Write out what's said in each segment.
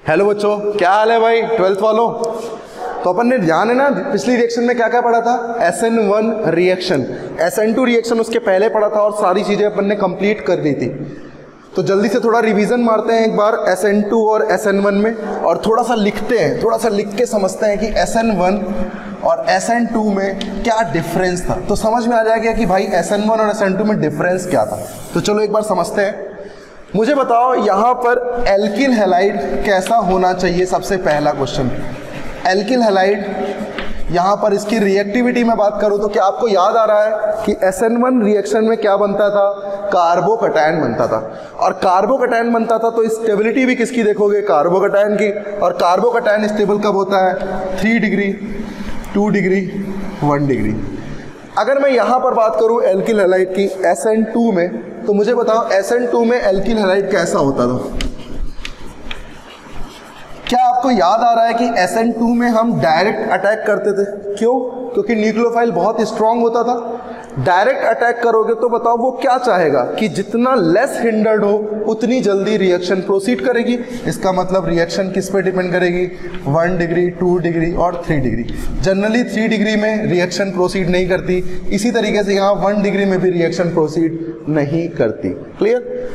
Hello बच्चों, क्या हाल है भाई 12th वालों। तो अपन ने ध्यान है ना, पिछली रिएक्शन में क्या क्या पढ़ा था। SN1 रिएक्शन, SN2 रिएक्शन उसके पहले पढ़ा था और सारी चीज़ें अपन ने कंप्लीट कर ली थी। तो जल्दी से थोड़ा रिवीजन मारते हैं एक बार SN2 और SN1 में, और थोड़ा सा लिखते हैं, थोड़ा सा लिख के समझते हैं कि SN1 और SN2 में क्या डिफरेंस था। तो समझ में आ जाएगा कि भाई SN1 और SN2 में डिफरेंस क्या था। तो चलो एक बार समझते हैं। मुझे बताओ यहाँ पर एल्किल हैलाइड कैसा होना चाहिए। सबसे पहला क्वेश्चन, एल्किल हैलाइड यहाँ पर इसकी रिएक्टिविटी में बात करूँ तो क्या आपको याद आ रहा है कि SN1 रिएक्शन में क्या बनता था, कार्बोकैटायन बनता था। और कार्बोकैटायन बनता था तो स्टेबिलिटी भी किसकी देखोगे, कार्बोकैटायन की। और कार्बोकैटायन स्टेबल कब होता है, 3 डिग्री, 2 डिग्री, 1 डिग्री। अगर मैं यहाँ पर बात करूँ एल्किल हैलाइड की SN2 में, तो मुझे बताओ SN2 में एल्किल हैलाइड कैसा होता था। क्या आपको याद आ रहा है कि SN2 में हम डायरेक्ट अटैक करते थे। क्यों? क्योंकि न्यूक्लियोफाइल बहुत स्ट्रांग होता था। डायरेक्ट अटैक करोगे तो बताओ वो क्या चाहेगा कि जितना लेस हिंडर्ड हो उतनी जल्दी रिएक्शन प्रोसीड करेगी। इसका मतलब रिएक्शन किस पे डिपेंड करेगी, 1 डिग्री, 2 डिग्री और 3 डिग्री। जनरली 3 डिग्री में रिएक्शन प्रोसीड नहीं करती, इसी तरीके से यहाँ 1 डिग्री में भी रिएक्शन प्रोसीड नहीं करती। क्लियर।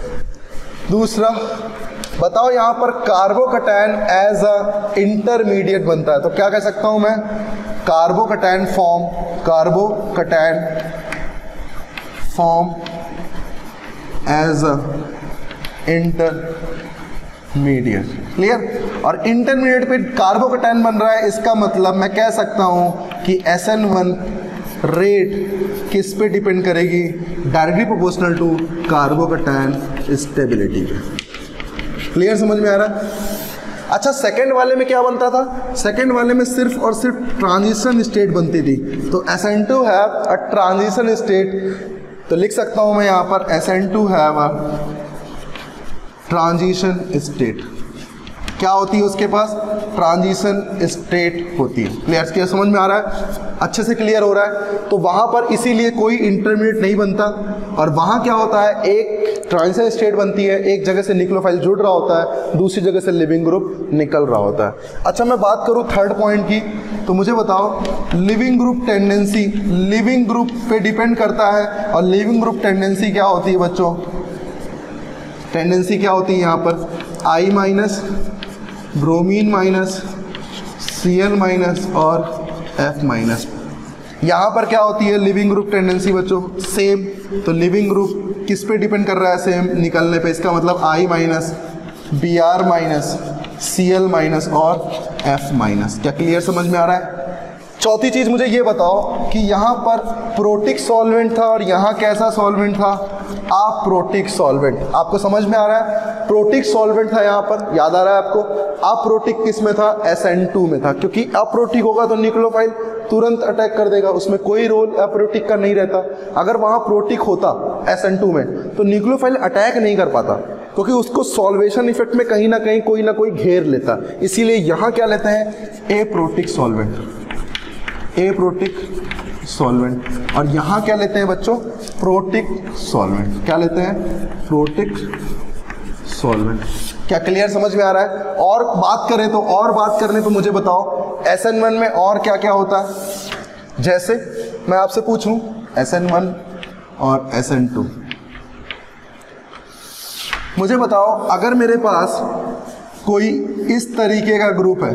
दूसरा बताओ, यहाँ पर कार्बोकैटायन एज अ इंटरमीडिएट बनता है, तो क्या कह सकता हूँ मैं, carbocation form as a intermediate. Clear. और इंटरमीडिएट पे कार्बोकैटायन बन रहा है, इसका मतलब मैं कह सकता हूँ कि SN1 रेट किस पे डिपेंड करेगी, directly proportional to carbocation stability पे। क्लियर, समझ में आ रहा है। अच्छा, सेकंड वाले में क्या बनता था, सेकंड वाले में सिर्फ और सिर्फ ट्रांजिशन स्टेट बनती थी। तो SN2 have a transition state, तो लिख सकता हूं मैं यहां पर SN2 have a transition state. क्या होती है उसके पास, ट्रांजिशन स्टेट होती है। क्लियर, समझ में आ रहा है, अच्छे से क्लियर हो रहा है। तो वहां पर इसीलिए कोई इंटरमीडिएट नहीं बनता, और वहां क्या होता है, एक ट्रांजिशन स्टेट बनती है, एक जगह से न्यूक्लियोफाइल जुड़ रहा होता है, दूसरी जगह से लिविंग ग्रुप निकल रहा होता है। अच्छा, मैं बात करूं थर्ड पॉइंट की, तो मुझे बताओ leaving group tendency, leaving group पे डिपेंड करता है। और लिविंग ग्रुप टेंडेंसी क्या होती है बच्चों, टेंडेंसी क्या होती है यहाँ पर, I minus, bromine minus, Cl minus और F माइनस। यहाँ पर क्या होती है लिविंग ग्रुप टेंडेंसी बच्चों, सेम। तो लिविंग ग्रुप किस पे डिपेंड कर रहा है, सेम निकलने पे। इसका मतलब I minus, Br minus, Cl minus और F माइनस। क्या क्लियर, समझ में आ रहा है। चौथी चीज मुझे ये बताओ कि यहाँ पर प्रोटिक सॉल्वेंट था और यहाँ कैसा सॉल्वेंट था, अप्रोटिक सॉल्वेंट। आपको समझ में आ रहा है, प्रोटिक सॉल्वेंट था यहाँ पर, याद आ रहा है आपको। अप्रोटिक किस में था, SN2 में था, क्योंकि अप्रोटिक होगा तो न्यूक्लियोफाइल तुरंत अटैक कर देगा, उसमें कोई रोल अप्रोटिक का नहीं रहता। अगर वहाँ प्रोटिक होता SN2 में तो न्यूक्लियोफाइल अटैक नहीं कर पाता, क्योंकि उसको सॉल्वेशन इफेक्ट में कहीं ना कहीं कोई ना कोई घेर लेता। इसीलिए यहाँ क्या लेते हैं, एप्रोटिक सॉल्वेंट, एप्रोटिक सॉल्वेंट। और यहाँ क्या लेते हैं बच्चों, प्रोटिक सॉल्वेंट। क्या लेते हैं, प्रोटिक सॉल्वेंट। क्या क्लियर, समझ में आ रहा है। और बात करें तो, और बात करने तो मुझे बताओ SN1 में और क्या क्या होता है। जैसे मैं आपसे पूछूं SN1 और SN2, मुझे बताओ अगर मेरे पास कोई इस तरीके का ग्रुप है,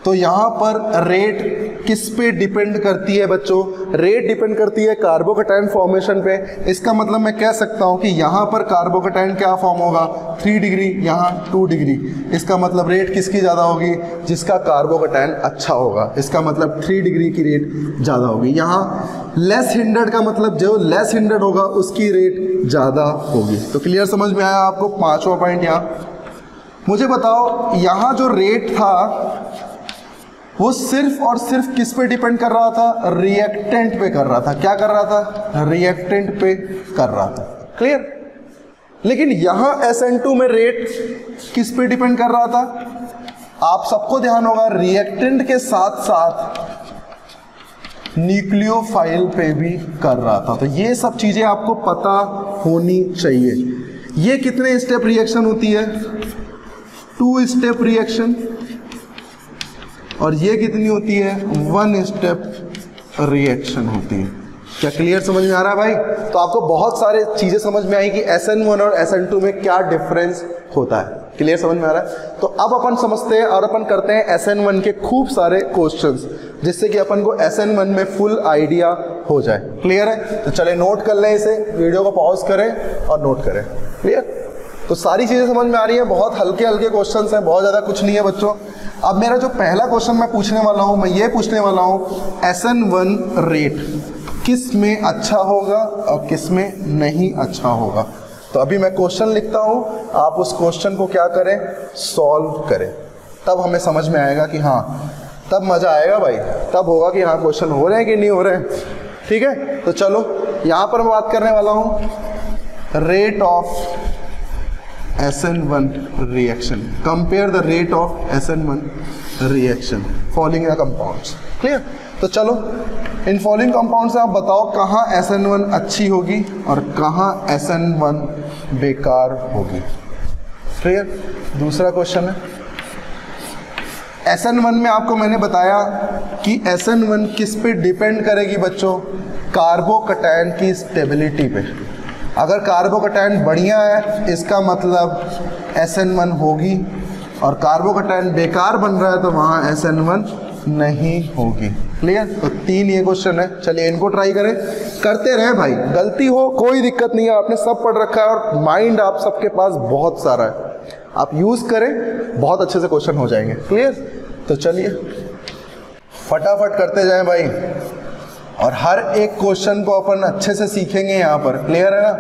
तो यहाँ पर रेट किस पे डिपेंड करती है बच्चों, रेट डिपेंड करती है कार्बोकैटायन फॉर्मेशन पे। इसका मतलब मैं कह सकता हूँ कि यहाँ पर कार्बोकैटायन क्या फॉर्म होगा, 3 डिग्री, यहाँ 2 डिग्री। इसका मतलब रेट किसकी ज़्यादा होगी, जिसका कार्बोकैटायन अच्छा होगा। इसका मतलब 3 डिग्री की रेट ज़्यादा होगी। यहाँ लेस हिंडर्ड का मतलब जो लेस हिंडर्ड होगा उसकी रेट ज़्यादा होगी। तो क्लियर, समझ में आया आपको। पाँचवा पॉइंट यहाँ मुझे बताओ, यहाँ जो रेट था वो सिर्फ और सिर्फ किस पे डिपेंड कर रहा था, रिएक्टेंट पे कर रहा था। क्या कर रहा था, रिएक्टेंट पे कर रहा था। क्लियर। लेकिन यहां SN2 में रेट किस पे डिपेंड कर रहा था, आप सबको ध्यान होगा, रिएक्टेंट के साथ साथ न्यूक्लियोफाइल पे भी कर रहा था। तो ये सब चीजें आपको पता होनी चाहिए। ये कितने स्टेप रिएक्शन होती है? 2 स्टेप रिएक्शन। और ये कितनी होती है? 1 स्टेप रिएक्शन होती है। क्या क्लियर समझ में आ रहा है भाई? तो आपको बहुत सारे चीजें समझ में आई कि SN1 और SN2 में क्या डिफरेंस होता है। क्लियर समझ में आ रहा है? तो अब अपन समझते हैं और अपन करते हैं SN1 के खूब सारे क्वेश्चंस, जिससे कि अपन को SN1 में फुल आइडिया हो जाए। क्लियर है? तो चले नोट कर लें इसे, वीडियो को पॉज करें और नोट करें। क्लियर? तो सारी चीजें समझ में आ रही है। बहुत हल्के हल्के क्वेश्चंस हैं, बहुत ज्यादा कुछ नहीं है बच्चों। अब मेरा जो पहला क्वेश्चन मैं पूछने वाला हूं, मैं ये पूछने वाला हूं SN1 रेट किस में अच्छा होगा और किस में नहीं अच्छा होगा। तो अभी मैं क्वेश्चन लिखता हूं, आप उस क्वेश्चन को क्या करें? सॉल्व करें। तब हमें समझ में आएगा कि हाँ, तब मजा आएगा भाई, तब होगा कि हाँ क्वेश्चन हो रहे हैं कि नहीं हो रहे हैं। ठीक है? तो चलो यहां पर मैं बात करने वाला हूं rate of SN1 reaction. Compare the rate of SN1 reaction following the compounds. Clear? तो चलो इन फॉलोइंग कंपाउंड से आप बताओ कहाँ SN1 अच्छी होगी और कहाँ SN1 बेकार होगी। क्लियर? दूसरा क्वेश्चन है SN1 में आपको मैंने बताया कि SN1 किस पे डिपेंड करेगी बच्चों? कार्बोकैटायन की स्टेबिलिटी पे। अगर कार्बोकैटायन बढ़िया है इसका मतलब SN1 होगी, और कार्बोकैटायन बेकार बन रहा है तो वहाँ SN1 नहीं होगी। क्लियर? तो 3 ये क्वेश्चन है। चलिए इनको ट्राई करें, करते रहे भाई, गलती हो कोई दिक्कत नहीं है, आपने सब पढ़ रखा है और माइंड आप सबके पास बहुत सारा है, आप यूज करें, बहुत अच्छे से क्वेश्चन हो जाएंगे। क्लियर? तो चलिए फटाफट करते जाएं भाई, और हर एक क्वेश्चन को अपन अच्छे से सीखेंगे यहाँ पर। क्लियर है ना?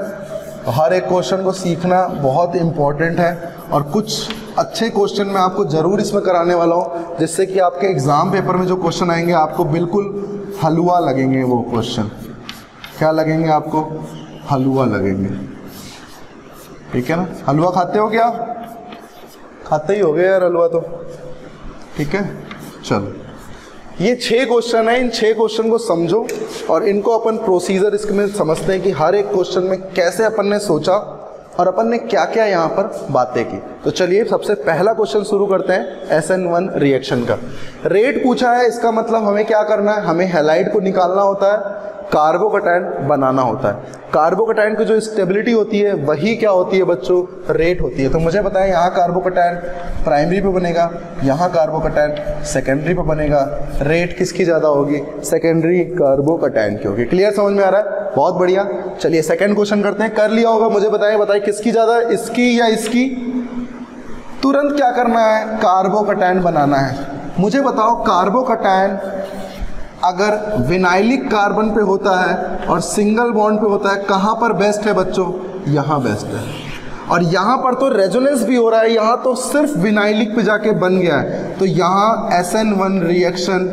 तो हर एक क्वेश्चन को सीखना बहुत इम्पोर्टेंट है, और कुछ अच्छे क्वेश्चन मैं आपको ज़रूर इसमें कराने वाला हूँ, जिससे कि आपके एग्ज़ाम पेपर में जो क्वेश्चन आएंगे आपको बिल्कुल हलवा लगेंगे। वो क्वेश्चन क्या लगेंगे आपको? हलवा लगेंगे। ठीक है ना? हलवा खाते हो क्या? खाते ही हो गए यार हलवा तो। ठीक है, चलो ये 6 क्वेश्चन है। इन 6 क्वेश्चन को समझो और इनको अपन प्रोसीजर इसमें समझते हैं कि हर एक क्वेश्चन में कैसे अपन ने सोचा और अपन ने क्या क्या यहाँ पर बातें की। तो चलिए सबसे पहला क्वेश्चन शुरू करते हैं SN1 रिएक्शन का। रेट पूछा है, इसका मतलब हमें क्या करना है? हमें हैलाइड को निकालना होता है, कार्बोकैटायन बनाना होता है। कार्बोकैटायन की जो स्टेबिलिटी होती है वही क्या होती है बच्चों? रेट होती है। तो मुझे बताएं, यहाँ कार्बोकैटायन प्राइमरी पे बनेगा, यहाँ कार्बोकैटायन सेकेंडरी पे बनेगा, रेट किसकी ज़्यादा होगी? सेकेंडरी कार्बोकैटायन की होगी। क्लियर? समझ में आ रहा है? बहुत बढ़िया। चलिए सेकेंड क्वेश्चन करते हैं। कर लिया होगा, मुझे बताएं किसकी ज़्यादा, इसकी या इसकी? तुरंत क्या करना है? कार्बोकैटायन बनाना है। मुझे बताओ कार्बोकैटायन अगर विनाइलिक कार्बन पे होता है और सिंगल बॉन्ड पे होता है, कहाँ पर बेस्ट है बच्चों? यहाँ बेस्ट है। और यहाँ पर तो रेजोनेंस भी हो रहा है, यहाँ तो सिर्फ विनाइलिक पे जाके बन गया है, तो यहाँ SN1 रिएक्शन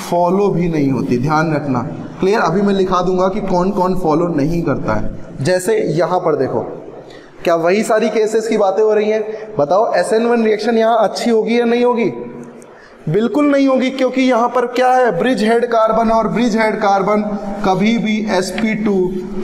फॉलो भी नहीं होती। ध्यान रखना। क्लियर? अभी मैं लिखा दूंगा कि कौन कौन फॉलो नहीं करता है। जैसे यहाँ पर देखो, क्या वही सारी केसेस की बातें हो रही हैं? बताओ SN1 रिएक्शन यहाँ अच्छी होगी या नहीं होगी? बिल्कुल नहीं होगी, क्योंकि यहाँ पर क्या है? ब्रिज हेड कार्बन, और ब्रिज हेड कार्बन कभी भी sp2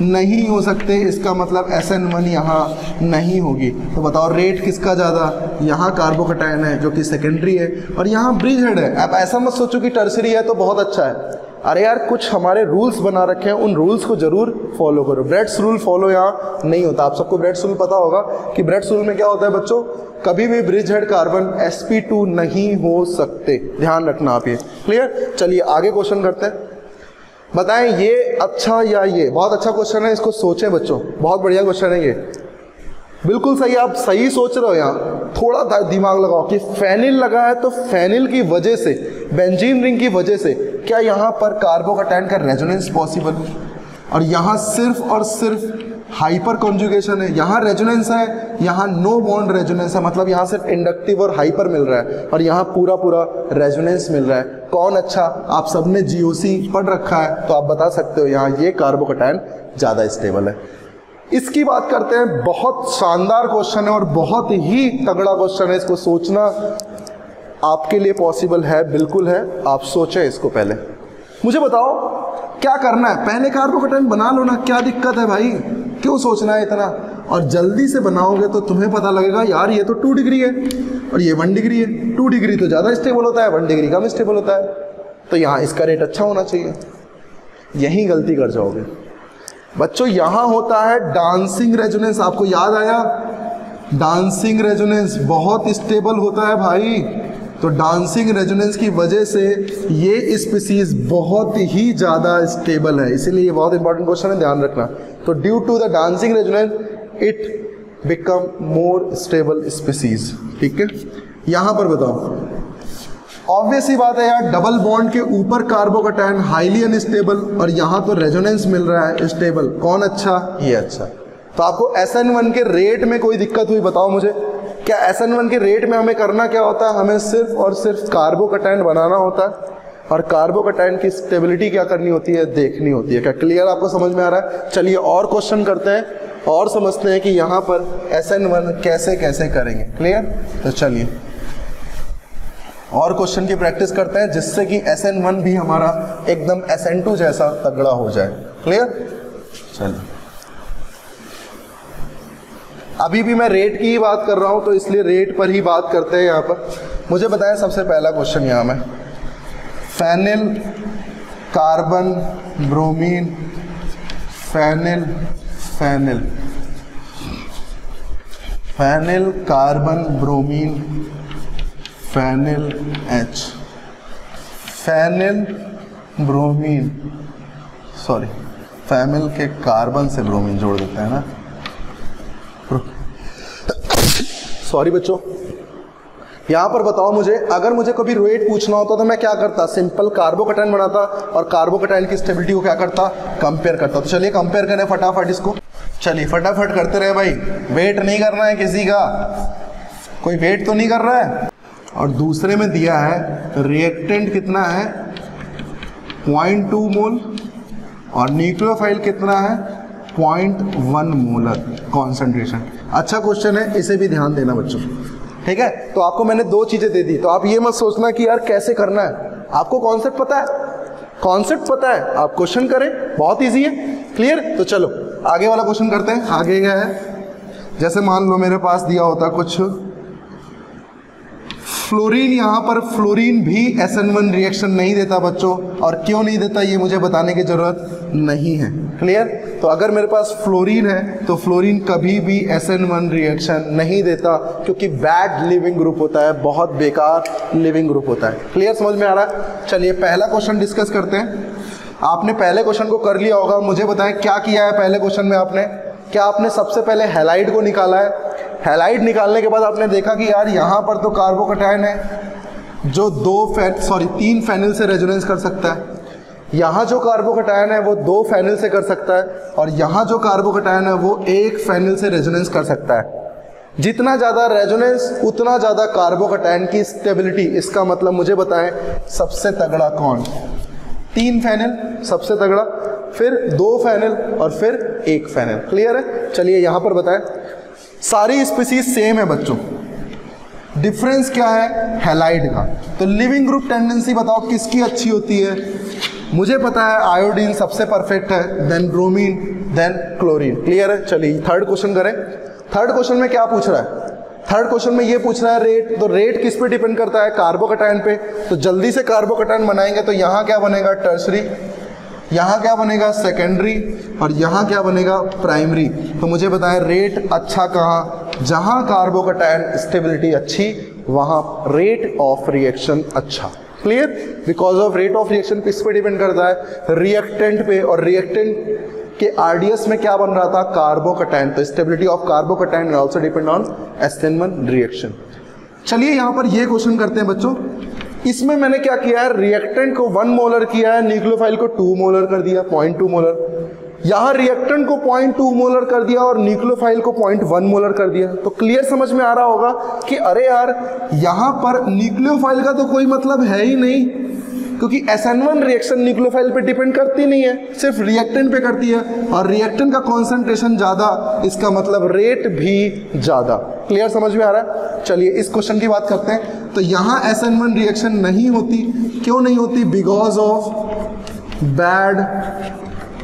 नहीं हो सकते। इसका मतलब SN1 यहाँ नहीं होगी। तो बताओ रेट किसका ज़्यादा? यहाँ कार्बोकैटायन है जो कि सेकेंडरी है, और यहाँ ब्रिज हेड है। अब ऐसा मत सोचो कि टर्सरी है तो बहुत अच्छा है। अरे यार, कुछ हमारे रूल्स बना रखे हैं, उन रूल्स को जरूर फॉलो करो। ब्रेड्स रूल फॉलो यहाँ नहीं होता। आप सबको ब्रेड्स रूल पता होगा कि ब्रेड्स रूल में क्या होता है बच्चों? कभी भी ब्रिज हेड कार्बन sp2 नहीं हो सकते। ध्यान रखना आप ये। क्लियर? चलिए आगे क्वेश्चन करते हैं। बताएं ये अच्छा या ये? बहुत अच्छा क्वेश्चन है, इसको सोचें बच्चों, बहुत बढ़िया क्वेश्चन है ये। बिल्कुल सही, आप सही सोच रहे हो। यहाँ थोड़ा दिमाग लगाओ कि फेनिल लगा है तो फेनिल की वजह से, बेंजीन रिंग की वजह से क्या यहाँ पर कार्बोकैटायन का रेजोनेंस पॉसिबल है? और यहाँ सिर्फ और सिर्फ हाइपर कॉन्जुगेशन है, यहाँ रेजोनेंस है, यहाँ नो बॉन्ड रेजोनेंस है, मतलब यहाँ सिर्फ इंडक्टिव और हाइपर मिल रहा है, और यहाँ पूरा पूरा रेजोनेंस मिल रहा है। कौन अच्छा? आप सबने GOC पढ़ रखा है तो आप बता सकते हो यहाँ ये कार्बोकैटायन ज़्यादा स्टेबल है। इसकी बात करते हैं। बहुत शानदार क्वेश्चन है और बहुत ही तगड़ा क्वेश्चन है। इसको सोचना आपके लिए पॉसिबल है, बिल्कुल है। आप सोचें इसको पहले। मुझे बताओ क्या करना है? पहले कार्बोकैटायन बना लो ना, क्या दिक्कत है भाई? क्यों सोचना है इतना? और जल्दी से बनाओगे तो तुम्हें पता लगेगा यार ये तो 2 डिग्री है और ये 1 डिग्री है। 2 डिग्री तो ज़्यादा स्टेबल होता है, 1 डिग्री कम स्टेबल होता है, तो यहाँ इसका रेट अच्छा होना चाहिए। यही गलती कर जाओगे बच्चों। यहाँ होता है डांसिंग रेजोनेंस, आपको याद आया? डांसिंग रेजोनेंस बहुत स्टेबल होता है भाई। तो डांसिंग रेजोनेंस की वजह से ये स्पीसीज बहुत ही ज़्यादा स्टेबल है, इसीलिए ये बहुत इंपॉर्टेंट क्वेश्चन है, ध्यान रखना। तो due to the dancing resonance it become more stable species. ठीक है, यहाँ पर बताओ, ऑब्वियस ही बात है यार, डबल बॉन्ड के ऊपर कार्बोकैटायन हाईली अनस्टेबल और यहाँ तो रेजोनेंस मिल रहा है स्टेबल। कौन अच्छा? ये अच्छा। तो आपको SN1 के रेट में कोई दिक्कत हुई? बताओ मुझे। क्या SN1 के रेट में हमें करना क्या होता है? हमें सिर्फ और सिर्फ कार्बोकैटायन बनाना होता है और कार्बोकैटायन की स्टेबिलिटी क्या करनी होती है? देखनी होती है। क्या क्लियर आपको समझ में आ रहा है? चलिए और क्वेश्चन करते हैं और समझते हैं कि यहाँ पर SN1 कैसे कैसे करेंगे। क्लियर? तो चलिए और क्वेश्चन की प्रैक्टिस करते हैं जिससे कि SN1 भी हमारा एकदम SN2 जैसा तगड़ा हो जाए। क्लियर? चलिए, अभी भी मैं रेट की ही बात कर रहा हूं तो इसलिए रेट पर ही बात करते हैं। यहाँ पर मुझे बताएं सबसे पहला क्वेश्चन यहाँ में, phenyl carbon bromine phenyl phenyl phenyl carbon bromine phenyl H, phenyl bromine, sorry phenyl के कार्बन से ब्रोमीन जोड़ देते हैं ना, सॉरी बच्चों। यहाँ पर बताओ मुझे, अगर मुझे कभी रेट पूछना होता तो मैं क्या करता? सिंपल कार्बोकैटायन बनाता और कार्बोकैटायन की स्टेबिलिटी को क्या करता? कंपेयर करता। तो चलिए कंपेयर करें फटाफट इसको। चलिए फटाफट करते रहे भाई, वेट नहीं करना है किसी का, कोई वेट तो नहीं कर रहा है। और दूसरे में दिया है रिएक्टेंट कितना है? 0.2 मोल और न्यूक्लियोफाइल कितना है? 0.1 मोलर कॉन्सेंट्रेशन। अच्छा क्वेश्चन है, इसे भी ध्यान देना बच्चों। ठीक है, तो आपको मैंने 2 चीजें दे दी, तो आप ये मत सोचना कि यार कैसे करना है। आपको कॉन्सेप्ट पता है, कॉन्सेप्ट पता है, आप क्वेश्चन करें, बहुत इजी है। क्लियर? तो चलो आगे वाला क्वेश्चन करते हैं। आगे क्या है? जैसे मान लो मेरे पास दिया होता कुछ फ्लोरीन, यहाँ पर फ्लोरीन भी SN1 रिएक्शन नहीं देता बच्चों, और क्यों नहीं देता ये मुझे बताने की जरूरत नहीं है। क्लियर? तो अगर मेरे पास फ्लोरीन है तो फ्लोरीन कभी भी SN1 रिएक्शन नहीं देता, क्योंकि बैड लिविंग ग्रुप होता है, बहुत बेकार लिविंग ग्रुप होता है। क्लियर? समझ में आ रहा है? चलिए पहला क्वेश्चन डिस्कस करते हैं। आपने पहले क्वेश्चन को कर लिया होगा, मुझे बताएं क्या किया है पहले क्वेश्चन में आपने? क्या आपने सबसे पहले हैलाइड को निकाला है? हैलाइड निकालने के बाद आपने देखा कि यार यहाँ पर तो कार्बोकैटायन है जो 3 फेनिल से रेजोनेंस कर सकता है, यहाँ जो कार्बोकैटायन है वो 2 फेनिल से कर सकता है, और यहाँ जो कार्बोकैटायन है वो 1 फेनिल से रेजोनेंस कर सकता है। जितना ज़्यादा रेजोनेंस उतना ज़्यादा कार्बोकैटायन की स्टेबिलिटी। इसका मतलब मुझे बताएं सबसे तगड़ा कौन? 3 फेनिल सबसे तगड़ा, फिर 2 फेनिल और फिर 1 फेनिल। क्लियर है? चलिए यहाँ पर बताएं, सारी स्पीसीज सेम है बच्चों, डिफरेंस क्या है? हैलाइड का। तो लिविंग ग्रुप टेंडेंसी बताओ किसकी अच्छी होती है? मुझे पता है आयोडीन सबसे परफेक्ट है, then bromine, then chlorine. Clear है? चलिए थर्ड क्वेश्चन करें। थर्ड क्वेश्चन में क्या पूछ रहा है? थर्ड क्वेश्चन में ये पूछ रहा है रेट। तो रेट किस पे डिपेंड करता है? कार्बोकैटायन पे। तो जल्दी से कार्बोकैटायन बनाएंगे तो यहाँ क्या बनेगा? टर्सरी, यहाँ क्या बनेगा? सेकेंडरी, और यहाँ क्या बनेगा? प्राइमरी। तो मुझे बताएं रेट अच्छा कहाँ? जहाँ कार्बोकैटायन स्टेबिलिटी अच्छी वहाँ रेट ऑफ रिएक्शन अच्छा। Clear? Because of rate of reaction किस पे डिपेंड करता है? रिएक्टेंट पे, और रिएक्टेंट के आरडीएस में क्या बन रहा था? कार्बोकैटायन। तो stability of carbocation also depend on SN1 reaction. चलिए यहाँ पर ये क्वेश्चन करते हैं बच्चों। इसमें मैंने क्या किया है? रिएक्टेंट को 1 मोलर किया है, न्यूक्लियोफाइल को 2 मोलर कर दिया, 0.2 मोलर। यहाँ रिएक्टेंट को 0.2 मोलर कर दिया और न्यूक्लियोफाइल को 0.1 मोलर कर दिया। तो क्लियर समझ में आ रहा होगा कि अरे यार यहाँ पर न्यूक्लियोफाइल का तो कोई मतलब है ही नहीं, क्योंकि SN1 रिएक्शन न्यूक्लियोफाइल पे डिपेंड करती नहीं है, सिर्फ रिएक्टेंट पे करती है, और रिएक्टेंट का कॉन्सेंट्रेशन ज़्यादा, इसका मतलब रेट भी ज़्यादा। क्लियर समझ में आ रहा है? चलिए इस क्वेश्चन की बात करते हैं। तो यहाँ SN1 रिएक्शन नहीं होती। क्यों नहीं होती? Because of bad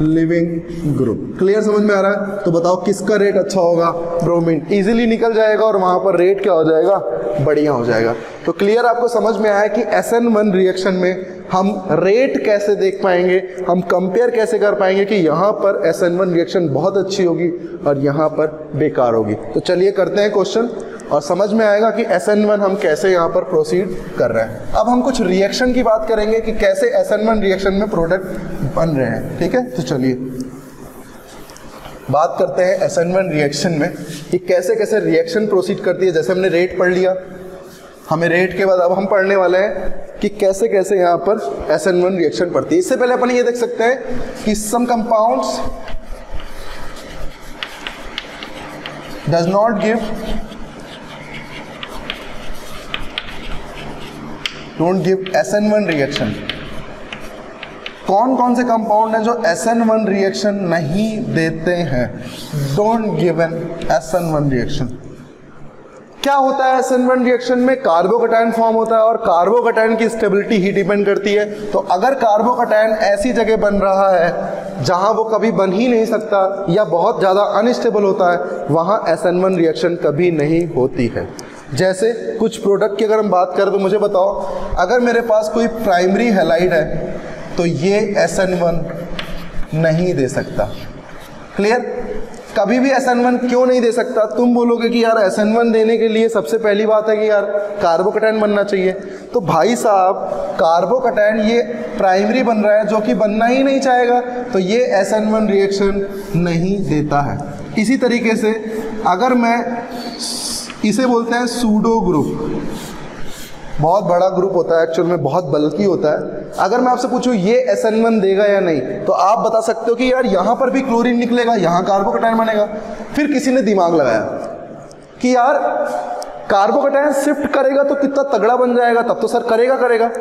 leaving group. Clear, समझ में आ रहा है? तो बताओ किसका रेट अच्छा होगा? ब्रोमीन इजीली निकल जाएगा और वहां पर रेट क्या हो जाएगा? बढ़िया हो जाएगा। तो क्लियर आपको समझ में आया कि SN1 रिएक्शन में हम रेट कैसे देख पाएंगे, हम कंपेयर कैसे कर पाएंगे कि यहाँ पर SN1 रिएक्शन बहुत अच्छी होगी और यहाँ पर बेकार होगी। तो चलिए करते हैं क्वेश्चन और समझ में आएगा कि SN1 हम कैसे यहाँ पर प्रोसीड कर रहे हैं। अब हम कुछ रिएक्शन की बात करेंगे कि कैसे SN1 रिएक्शन में प्रोडक्ट बन रहे हैं। ठीक है, तो चलिए बात करते हैं SN1 रिएक्शन में कि कैसे कैसे रिएक्शन प्रोसीड करती है। जैसे हमने रेट पढ़ लिया, हमें रेट के बाद अब हम पढ़ने वाले हैं कि कैसे कैसे यहाँ पर SN1 रिएक्शन पड़ती है। इससे पहले अपन ये देख सकते हैं कि some compounds does not give don't give SN1 reaction. कौन कौन से कंपाउंड हैं जो SN1 रिएक्शन नहीं देते हैं? Don't give an SN1 reaction. क्या होता है SN1 रिएक्शन में? कार्बोकैटायन फॉर्म होता है और कार्बोकैटायन की स्टेबिलिटी ही डिपेंड करती है। तो अगर कार्बोकैटायन ऐसी जगह बन रहा है जहां वो कभी बन ही नहीं सकता या बहुत ज़्यादा अनस्टेबल होता है, वहां SN1 रिएक्शन कभी नहीं होती है। जैसे कुछ प्रोडक्ट की अगर हम बात करें तो मुझे बताओ, अगर मेरे पास कोई प्राइमरी हैलाइड है तो ये SN1 नहीं दे सकता। क्लियर? कभी भी SN1 क्यों नहीं दे सकता? तुम बोलोगे कि यार SN1 देने के लिए सबसे पहली बात है कि यार कार्बोकैटायन बनना चाहिए। तो भाई साहब, कार्बोकैटायन ये प्राइमरी बन रहा है जो कि बनना ही नहीं चाहेगा, तो ये SN1 रिएक्शन नहीं देता है। इसी तरीके से अगर मैं इसे बोलते हैं सूडो ग्रुप, बहुत बड़ा ग्रुप होता है, एक्चुअल में बहुत बल्कि होता है। अगर मैं आपसे पूछूं ये SN1 देगा या नहीं, तो आप बता सकते हो कि यार यहाँ पर भी क्लोरीन निकलेगा, यहाँ कार्बोकैटायन बनेगा। फिर किसी ने दिमाग लगाया कि यार कार्बोकैटायन शिफ्ट करेगा तो कितना तगड़ा बन जाएगा, तब तो सर करेगा।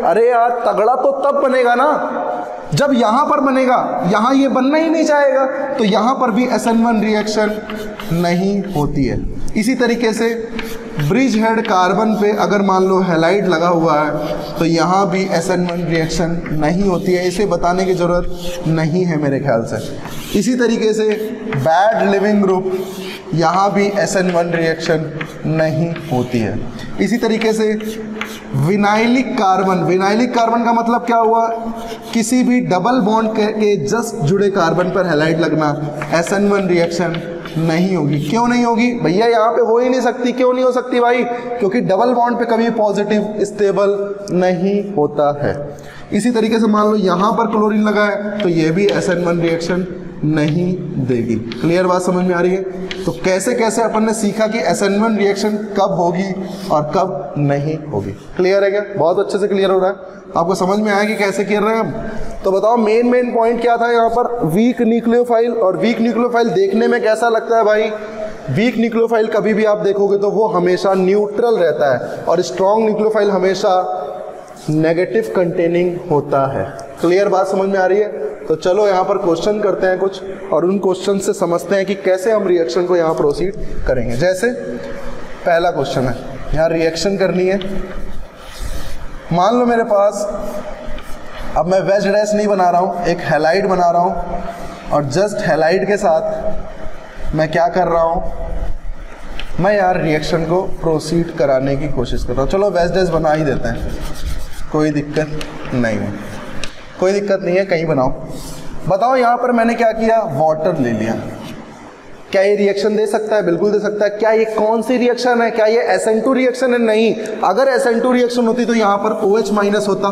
अरे यार तगड़ा तो तब बनेगा ना जब यहाँ पर बनेगा, यहाँ ये बनना ही नहीं चाहेगा, तो यहाँ पर भी SN1 रिएक्शन नहीं होती है। इसी तरीके से ब्रिज हेड कार्बन पे अगर मान लो हैलाइड लगा हुआ है तो यहाँ भी SN1 रिएक्शन नहीं होती है। इसे बताने की ज़रूरत नहीं है मेरे ख्याल से। इसी तरीके से बैड लिविंग ग्रुप, यहाँ भी SN1 रिएक्शन नहीं होती है। इसी तरीके से विनाइलिक कार्बन का मतलब क्या हुआ? किसी भी डबल बॉन्ड के जस्ट जुड़े कार्बन पर हैलाइड लगना, SN1 रिएक्शन नहीं होगी। क्यों नहीं होगी भैया? यहाँ पे हो ही नहीं सकती। क्यों नहीं हो सकती भाई? क्योंकि डबल बॉन्ड पे कभी पॉजिटिव स्टेबल नहीं होता है। इसी तरीके से मान लो यहाँ पर क्लोरीन लगा है तो ये भी SN1 रिएक्शन नहीं देगी। क्लियर बात समझ में आ रही है? तो कैसे कैसे अपन ने सीखा कि SN1 रिएक्शन कब होगी और कब नहीं होगी। क्लियर है क्या? बहुत अच्छे से क्लियर हो रहा है? आपको समझ में आया कि कैसे कर रहे हैं हम? तो बताओ मेन पॉइंट क्या था यहाँ पर? Weak nucleophile. और वीक न्यूक्लियोफाइल देखने में कैसा लगता है भाई? वीक न्यूक्लियोफाइल कभी भी आप देखोगे तो वो हमेशा न्यूट्रल रहता है और स्ट्रॉन्ग न्यूक्लियोफाइल हमेशा नेगेटिव कंटेनिंग होता है। क्लियर बात समझ में आ रही है? तो चलो यहाँ पर क्वेश्चन करते हैं कुछ और उन क्वेश्चन से समझते हैं कि कैसे हम रिएक्शन को यहाँ प्रोसीड करेंगे। जैसे पहला क्वेश्चन है, यहाँ रिएक्शन करनी है। मान लो मेरे पास, अब मैं वेज डैश नहीं बना रहा हूँ, एक हैलाइड बना रहा हूँ और जस्ट हैलाइड के साथ मैं क्या कर रहा हूँ? मैं यार रिएक्शन को प्रोसीड कराने की कोशिश कर रहा हूँ। चलो वेज डैश बना ही देते हैं, कोई दिक्कत नहीं है, कोई दिक्कत नहीं है, कहीं बनाओ। बताओ यहाँ पर मैंने क्या किया? वाटर ले लिया। क्या ये रिएक्शन दे सकता है? बिल्कुल दे सकता है। क्या ये कौन सी रिएक्शन है? क्या ये SN2 रिएक्शन है? नहीं। अगर SN2 रिएक्शन होती तो यहाँ पर OH माइनस होता।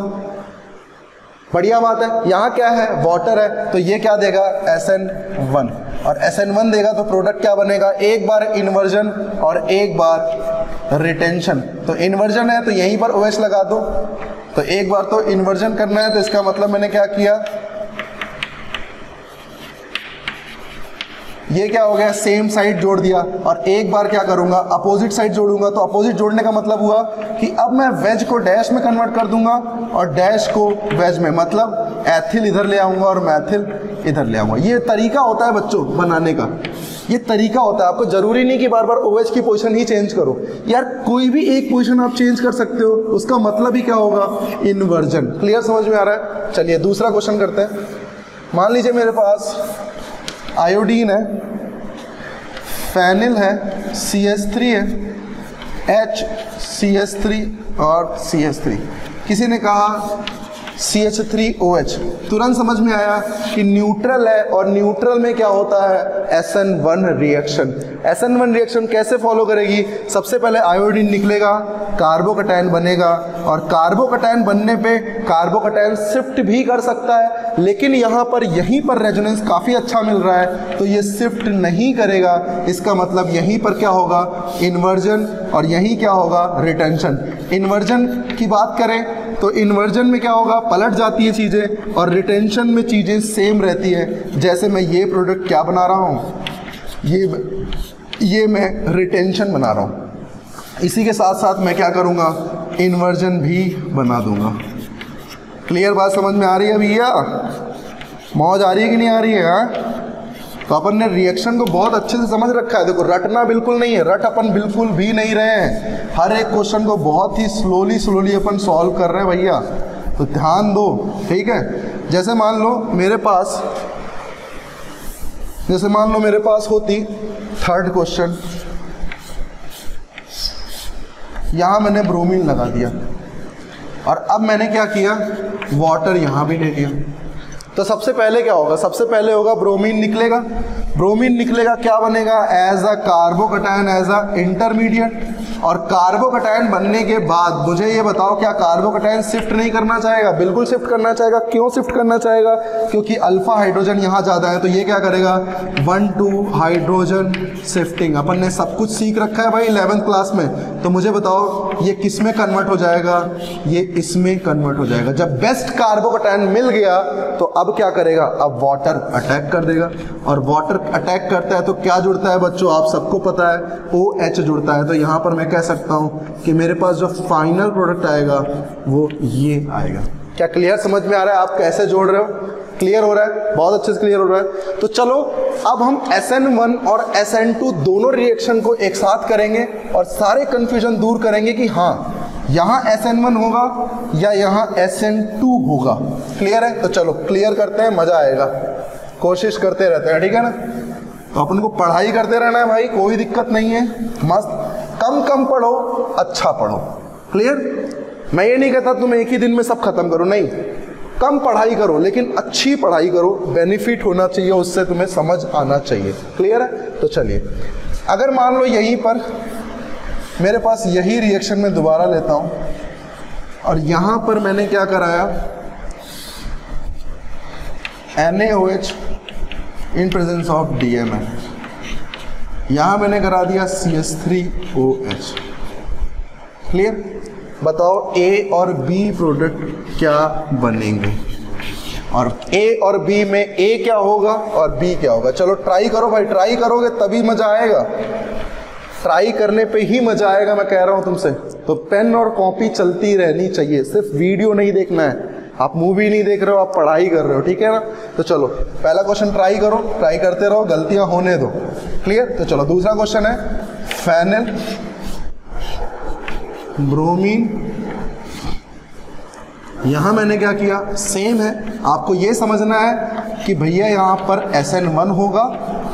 बढ़िया बात है। यहाँ क्या है? वाटर है, तो ये क्या देगा? SN1। और SN1 देगा तो प्रोडक्ट क्या बनेगा? एक बार इन्वर्जन और एक बार रिटेंशन। तो इन्वर्जन है तो यहीं पर OH लगा दो, तो एक बार तो इन्वर्जन करना है, तो इसका मतलब मैंने क्या किया? ये क्या हो गया? सेम साइड जोड़ दिया। और एक बार क्या करूंगा? अपोजिट साइड जोड़ूंगा। तो अपोजिट जोड़ने का मतलब हुआ कि अब मैं वेज को डैश में कन्वर्ट कर दूंगा और डैश को वेज में, मतलब एथिल इधर ले आऊंगा और मैथिल इधर ले आऊंगा। ये तरीका होता है बच्चों बनाने का, ये तरीका होता है। आपको जरूरी नहीं कि बार बार OH की पोजीशन ही चेंज करो यार, कोई भी एक पोजीशन आप चेंज कर सकते हो, उसका मतलब ही क्या होगा? इन्वर्जन। क्लियर समझ में आ रहा है? चलिए दूसरा क्वेश्चन करते हैं। मान लीजिए मेरे पास आयोडीन है, फेनिल है, CH3 है, HCH3 और CH3, किसी ने कहा CH3OH, तुरंत समझ में आया कि न्यूट्रल है और न्यूट्रल में क्या होता है SN1 रिएक्शन। SN1 रिएक्शन कैसे फॉलो करेगी? सबसे पहले आयोडीन निकलेगा, कार्बोकैटायन बनेगा और कार्बोकैटायन बनने पे कार्बोकैटायन शिफ्ट भी कर सकता है, लेकिन यहाँ पर यहीं पर रेजोनेंस काफ़ी अच्छा मिल रहा है तो ये शिफ्ट नहीं करेगा। इसका मतलब यहीं पर क्या होगा? इन्वर्जन, और यहीं क्या होगा? रिटेंशन। इन्वर्जन की बात करें तो इन्वर्जन में क्या होगा? पलट जाती है चीज़ें, और रिटेंशन में चीज़ें सेम रहती है। जैसे मैं ये प्रोडक्ट क्या बना रहा हूँ, ये मैं रिटेंशन बना रहा हूँ, इसी के साथ साथ मैं क्या करूँगा? इन्वर्जन भी बना दूंगा। क्लियर बात समझ में आ रही है भैया? मौज आ रही है कि नहीं आ रही है? हाँ, तो अपन ने रिएक्शन को बहुत अच्छे से समझ रखा है। देखो, रटना बिल्कुल नहीं है, रट अपन बिल्कुल भी नहीं रहे हैं। हर एक क्वेश्चन को बहुत ही स्लोली अपन सॉल्व कर रहे हैं भैया, तो ध्यान दो, ठीक है। जैसे मान लो मेरे पास होती थर्ड क्वेश्चन, यहाँ मैंने ब्रोमीन लगा दिया और अब मैंने क्या किया? वाटर यहाँ भी ले लिया। तो सबसे पहले क्या होगा? सबसे पहले होगा ब्रोमीन निकलेगा। ब्रोमीन निकलेगा, क्या बनेगा? As a carbocation, as a intermediate. और कार्बोकैटायन बनने के बाद मुझे ये बताओ, क्या कार्बोकैटायन शिफ्ट नहीं करना चाहेगा? बिल्कुल शिफ्ट करना चाहेगा। क्यों शिफ्ट करना चाहेगा? क्योंकि अल्फा हाइड्रोजन यहाँ ज़्यादा है, तो ये क्या करेगा? 1,2 हाइड्रोजन शिफ्टिंग। अपन ने सब कुछ सीख रखा है भाई 11th क्लास में। तो मुझे बताओ ये किस में कन्वर्ट हो जाएगा? ये इसमें कन्वर्ट हो जाएगा। जब बेस्ट कार्बोकैटायन मिल गया तो अब क्या करेगा? अब वाटर अटैक कर देगा, और वाटर अटैक करता है तो क्या जुड़ता है बच्चों? आप सबको पता है, OH जुड़ता है। तो यहाँ पर मैं कह सकता हूँ कि मेरे पास जो फाइनल प्रोडक्ट आएगा वो ये आएगा। क्या क्लियर समझ में आ रहा है? आप कैसे जोड़ रहे हो? क्लियर हो रहा है? बहुत अच्छे से क्लियर हो रहा है। तो चलो अब हम SN1 और SN2 दोनों रिएक्शन को एक साथ करेंगे और सारे कंफ्यूजन दूर करेंगे कि हाँ यहाँ SN1 होगा या यहाँ SN2 होगा। क्लियर है? तो चलो क्लियर करते हैं, मजा आएगा। कोशिश करते रहते हैं, ठीक है ना? तो अपन को पढ़ाई करते रहना है भाई, कोई दिक्कत नहीं है। मस्त कम पढ़ो, अच्छा पढ़ो। क्लियर? मैं ये नहीं कहता तुम एक ही दिन में सब खत्म करो, नहीं, कम पढ़ाई करो लेकिन अच्छी पढ़ाई करो। बेनिफिट होना चाहिए उससे, तुम्हें समझ आना चाहिए। क्लियर है? तो चलिए, अगर मान लो यहीं पर मेरे पास यही रिएक्शन में दोबारा लेता हूं और यहां पर मैंने क्या कराया? NaOH in presence of DMF। यहां मैंने करा दिया CH3OH। क्लियर? बताओ A और B प्रोडक्ट क्या बनेंगे, और A और B में A क्या होगा और B क्या होगा? चलो ट्राई करो भाई, ट्राई करोगे तभी मजा आएगा। ट्राई करने पे ही मजा आएगा, मैं कह रहा हूं तुमसे। तो पेन और कॉपी चलती रहनी चाहिए, सिर्फ वीडियो नहीं देखना है। आप मूवी नहीं देख रहे हो, आप पढ़ाई कर रहे हो, ठीक है ना? तो चलो पहला क्वेश्चन ट्राई करो, ट्राई करते रहो, गलतियां होने दो। क्लियर? तो चलो दूसरा क्वेश्चन है फेनिल, ब्रोमीन। यहां मैंने क्या किया? सेम है। आपको ये समझना है कि भैया यहां पर SN1 होगा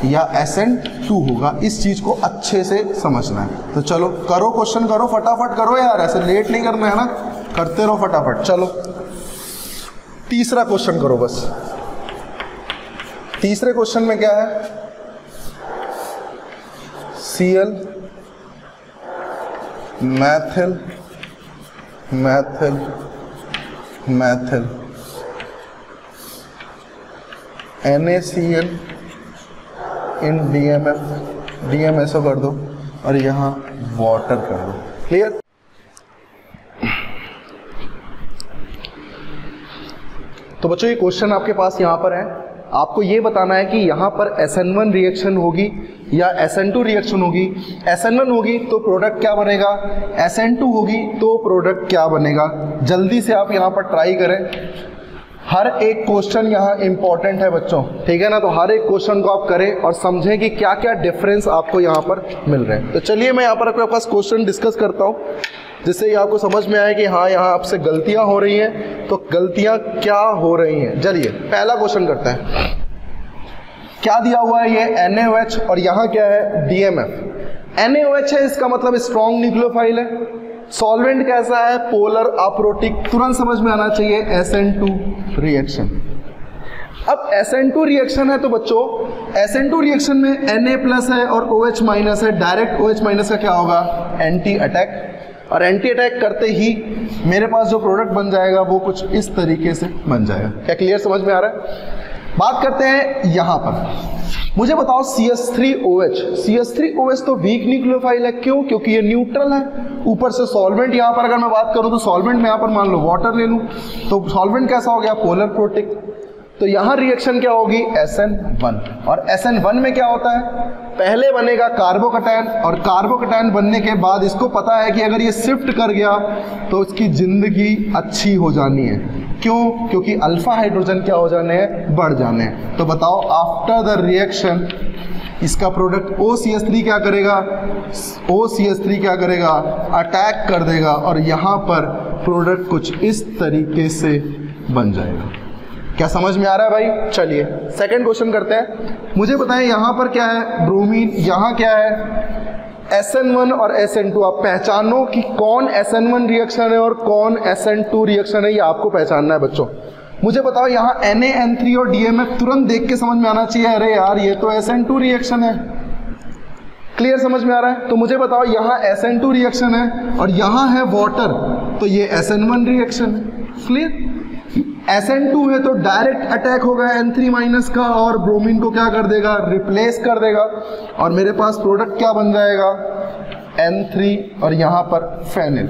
या SN2 होगा, इस चीज को अच्छे से समझना है। तो चलो करो, क्वेश्चन करो, फटाफट करो यार, ऐसे लेट नहीं करना है ना, करते रहो फटाफट। चलो तीसरा क्वेश्चन करो बस। तीसरे क्वेश्चन में क्या है? Cl मैथिल मैथिल मैथिल NaCl इन DMSO कर दो और यहाँ वाटर कर दो। क्लियर? तो बच्चों ये क्वेश्चन आपके पास यहाँ पर है। आपको ये बताना है कि यहाँ पर SN1 रिएक्शन होगी या SN2 रिएक्शन होगी। SN1 होगी तो प्रोडक्ट क्या बनेगा, SN2 होगी तो प्रोडक्ट क्या बनेगा। जल्दी से आप यहाँ पर ट्राई करें, हर एक क्वेश्चन यहाँ इंपॉर्टेंट है बच्चों, ठीक है ना। तो हर एक क्वेश्चन को आप करें और समझें कि क्या क्या डिफरेंस आपको यहाँ पर मिल रहे हैं। तो चलिए मैं यहाँ पर आपके पास क्वेश्चन डिस्कस करता हूँ, जिससे ये आपको समझ में आए कि हाँ यहाँ आपसे गलतियाँ हो रही हैं, तो गलतियाँ क्या हो रही हैं। चलिए पहला क्वेश्चन करते हैं। क्या दिया हुआ है, ये NaOH और यहाँ क्या है, DMF। NaOH है, इसका मतलब स्ट्रॉन्ग न्यूक्लियोफाइल है। सॉल्वेंट कैसा है, पोलर अप्रोटिक। तुरंत समझ में आना चाहिए SN2 रिएक्शन। अब SN2 रिएक्शन है तो बच्चों SN2 रिएक्शन में Na+ है और OH- है। डायरेक्ट OH- का क्या होगा, एंटी अटैक। और एंटी अटैक करते ही मेरे पास जो प्रोडक्ट बन जाएगा वो कुछ इस तरीके से बन जाएगा। क्या क्लियर समझ में आ रहा है। बात करते हैं यहां पर, मुझे बताओ CH3OH। CH3OH तो वीक न्यूक्लियोफाइल है, क्यों, क्योंकि ये न्यूट्रल है। ऊपर से सॉल्वेंट, यहां पर अगर मैं बात करूं तो सॉल्वेंट में यहां पर मान लो वाटर ले लूं तो सॉल्वेंट कैसा हो गया, पोलर प्रोटिक। तो यहां रिएक्शन क्या होगी, SN1। और SN1 में क्या होता है, पहले बनेगा कार्बोकैटायन और कार्बोकैटायन बनने के बाद इसको पता है कि अगर ये शिफ्ट कर गया तो इसकी जिंदगी अच्छी हो जानी है। क्यों, क्योंकि अल्फा हाइड्रोजन क्या हो जाने हैं, बढ़ जाने हैं। तो बताओ आफ्टर द रिएक्शन इसका प्रोडक्ट OCH3 क्या करेगा, OCH3 क्या करेगा, अटैक कर देगा और यहाँ पर प्रोडक्ट कुछ इस तरीके से बन जाएगा। क्या समझ में आ रहा है भाई। चलिए सेकंड क्वेश्चन करते हैं। मुझे बताएं यहाँ पर क्या है, ब्रोमीन, यहाँ क्या है SN1 और SN2। आप पहचानो कि कौन SN1 रिएक्शन है और कौन SN2 रिएक्शन है, ये आपको पहचानना है बच्चों। मुझे बताओ यहाँ Na, N3 और DMF, तुरंत देख के समझ में आना चाहिए, अरे यार ये तो SN2 रिएक्शन है। क्लियर समझ में आ रहा है। तो मुझे बताओ यहाँ SN2 रिएक्शन है और यहाँ है वाटर, तो ये SN1 रिएक्शन है। क्लियर। SN2 है तो डायरेक्ट अटैक होगा N3- का और ब्रोमीन को क्या कर देगा, रिप्लेस कर देगा और मेरे पास प्रोडक्ट क्या बन जाएगा, N3 और यहाँ पर फेनिल।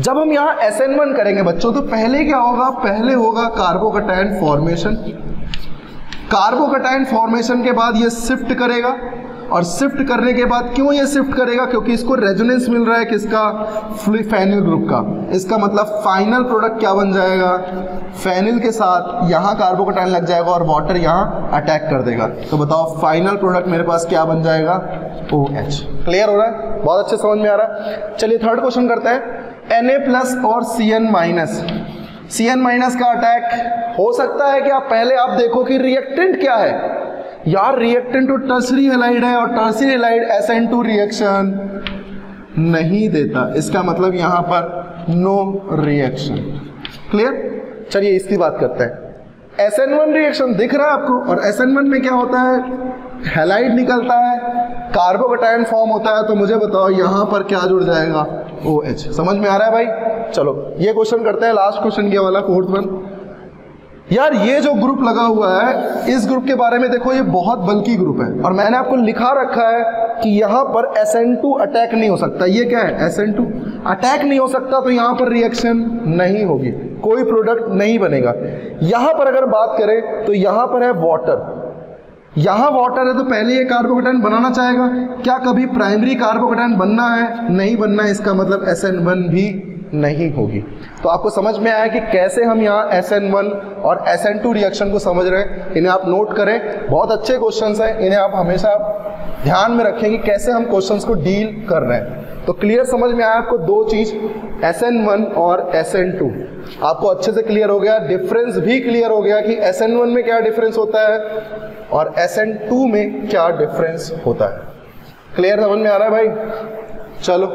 जब हम यहाँ SN1 करेंगे बच्चों तो पहले क्या होगा, पहले होगा कार्बोकैटायन फॉर्मेशन। कार्बोकैटायन फॉर्मेशन के बाद ये शिफ्ट करेगा और शिफ्ट करने के बाद, क्यों ये शिफ्ट करेगा, क्योंकि इसको रेजोनेंस मिल रहा है किसका, फेनिल ग्रुप का। इसका मतलब फाइनल प्रोडक्ट क्या बन जाएगा, फेनिल के साथ यहाँ कार्बोकैटायन लग जाएगा और वाटर यहाँ अटैक कर देगा। तो बताओ फाइनल प्रोडक्ट मेरे पास क्या बन जाएगा, OH। क्लियर हो रहा है, बहुत अच्छे समझ में आ रहा है। चलिए थर्ड क्वेश्चन करते हैं। Na+ और CN- का अटैक हो सकता है कि आप देखो कि रिएक्टेंट क्या है। यार रिएक्टेंट तो टर्सरी हैलाइड है और टर्सरी हैलाइड SN2 रिएक्शन नहीं देता, इसका मतलब यहां पर नो रिएक्शन। क्लियर। चलिए इसकी बात करते हैं। SN1 रिएक्शन दिख रहा है आपको और SN1 में क्या होता है, हैलाइड निकलता है, कार्बोकैटायन फॉर्म होता है। तो मुझे बताओ यहां पर क्या जुड़ जाएगा, OH। समझ में आ रहा है भाई। चलो ये क्वेश्चन करते हैं, लास्ट क्वेश्चन ये वाला, फोर्थ वन। यार ये जो ग्रुप लगा हुआ है, इस ग्रुप के बारे में देखो, ये बहुत बल्कि ग्रुप है और मैंने आपको लिखा रखा है कि यहाँ पर SN2 अटैक नहीं हो सकता। ये क्या है, SN2 अटैक नहीं हो सकता, तो यहाँ पर रिएक्शन नहीं होगी, कोई प्रोडक्ट नहीं बनेगा। यहाँ पर अगर बात करें तो यहाँ पर है वाटर, यहाँ वाटर है तो पहले ये कार्बोकैटायन बनाना चाहेगा। क्या कभी प्राइमरी कार्बोकैटायन बनना है, नहीं बनना है, इसका मतलब SN1 भी नहीं होगी। तो आपको समझ में आया कि कैसे हम यहाँ SN1 और SN2 रिएक्शन को समझ रहे हैं। इन्हें आप नोट करें, बहुत अच्छे क्वेश्चंस हैं, इन्हें आप हमेशा ध्यान में रखें कि कैसे हम क्वेश्चंस को डील कर रहे हैं। तो क्लियर समझ में आया आपको दो चीज, SN1 और SN2 आपको अच्छे से क्लियर हो गया। डिफरेंस भी क्लियर हो गया कि SN1 में क्या डिफरेंस होता है और SN2 में क्या डिफरेंस होता है। क्लियर समझ में आ रहा है भाई। चलो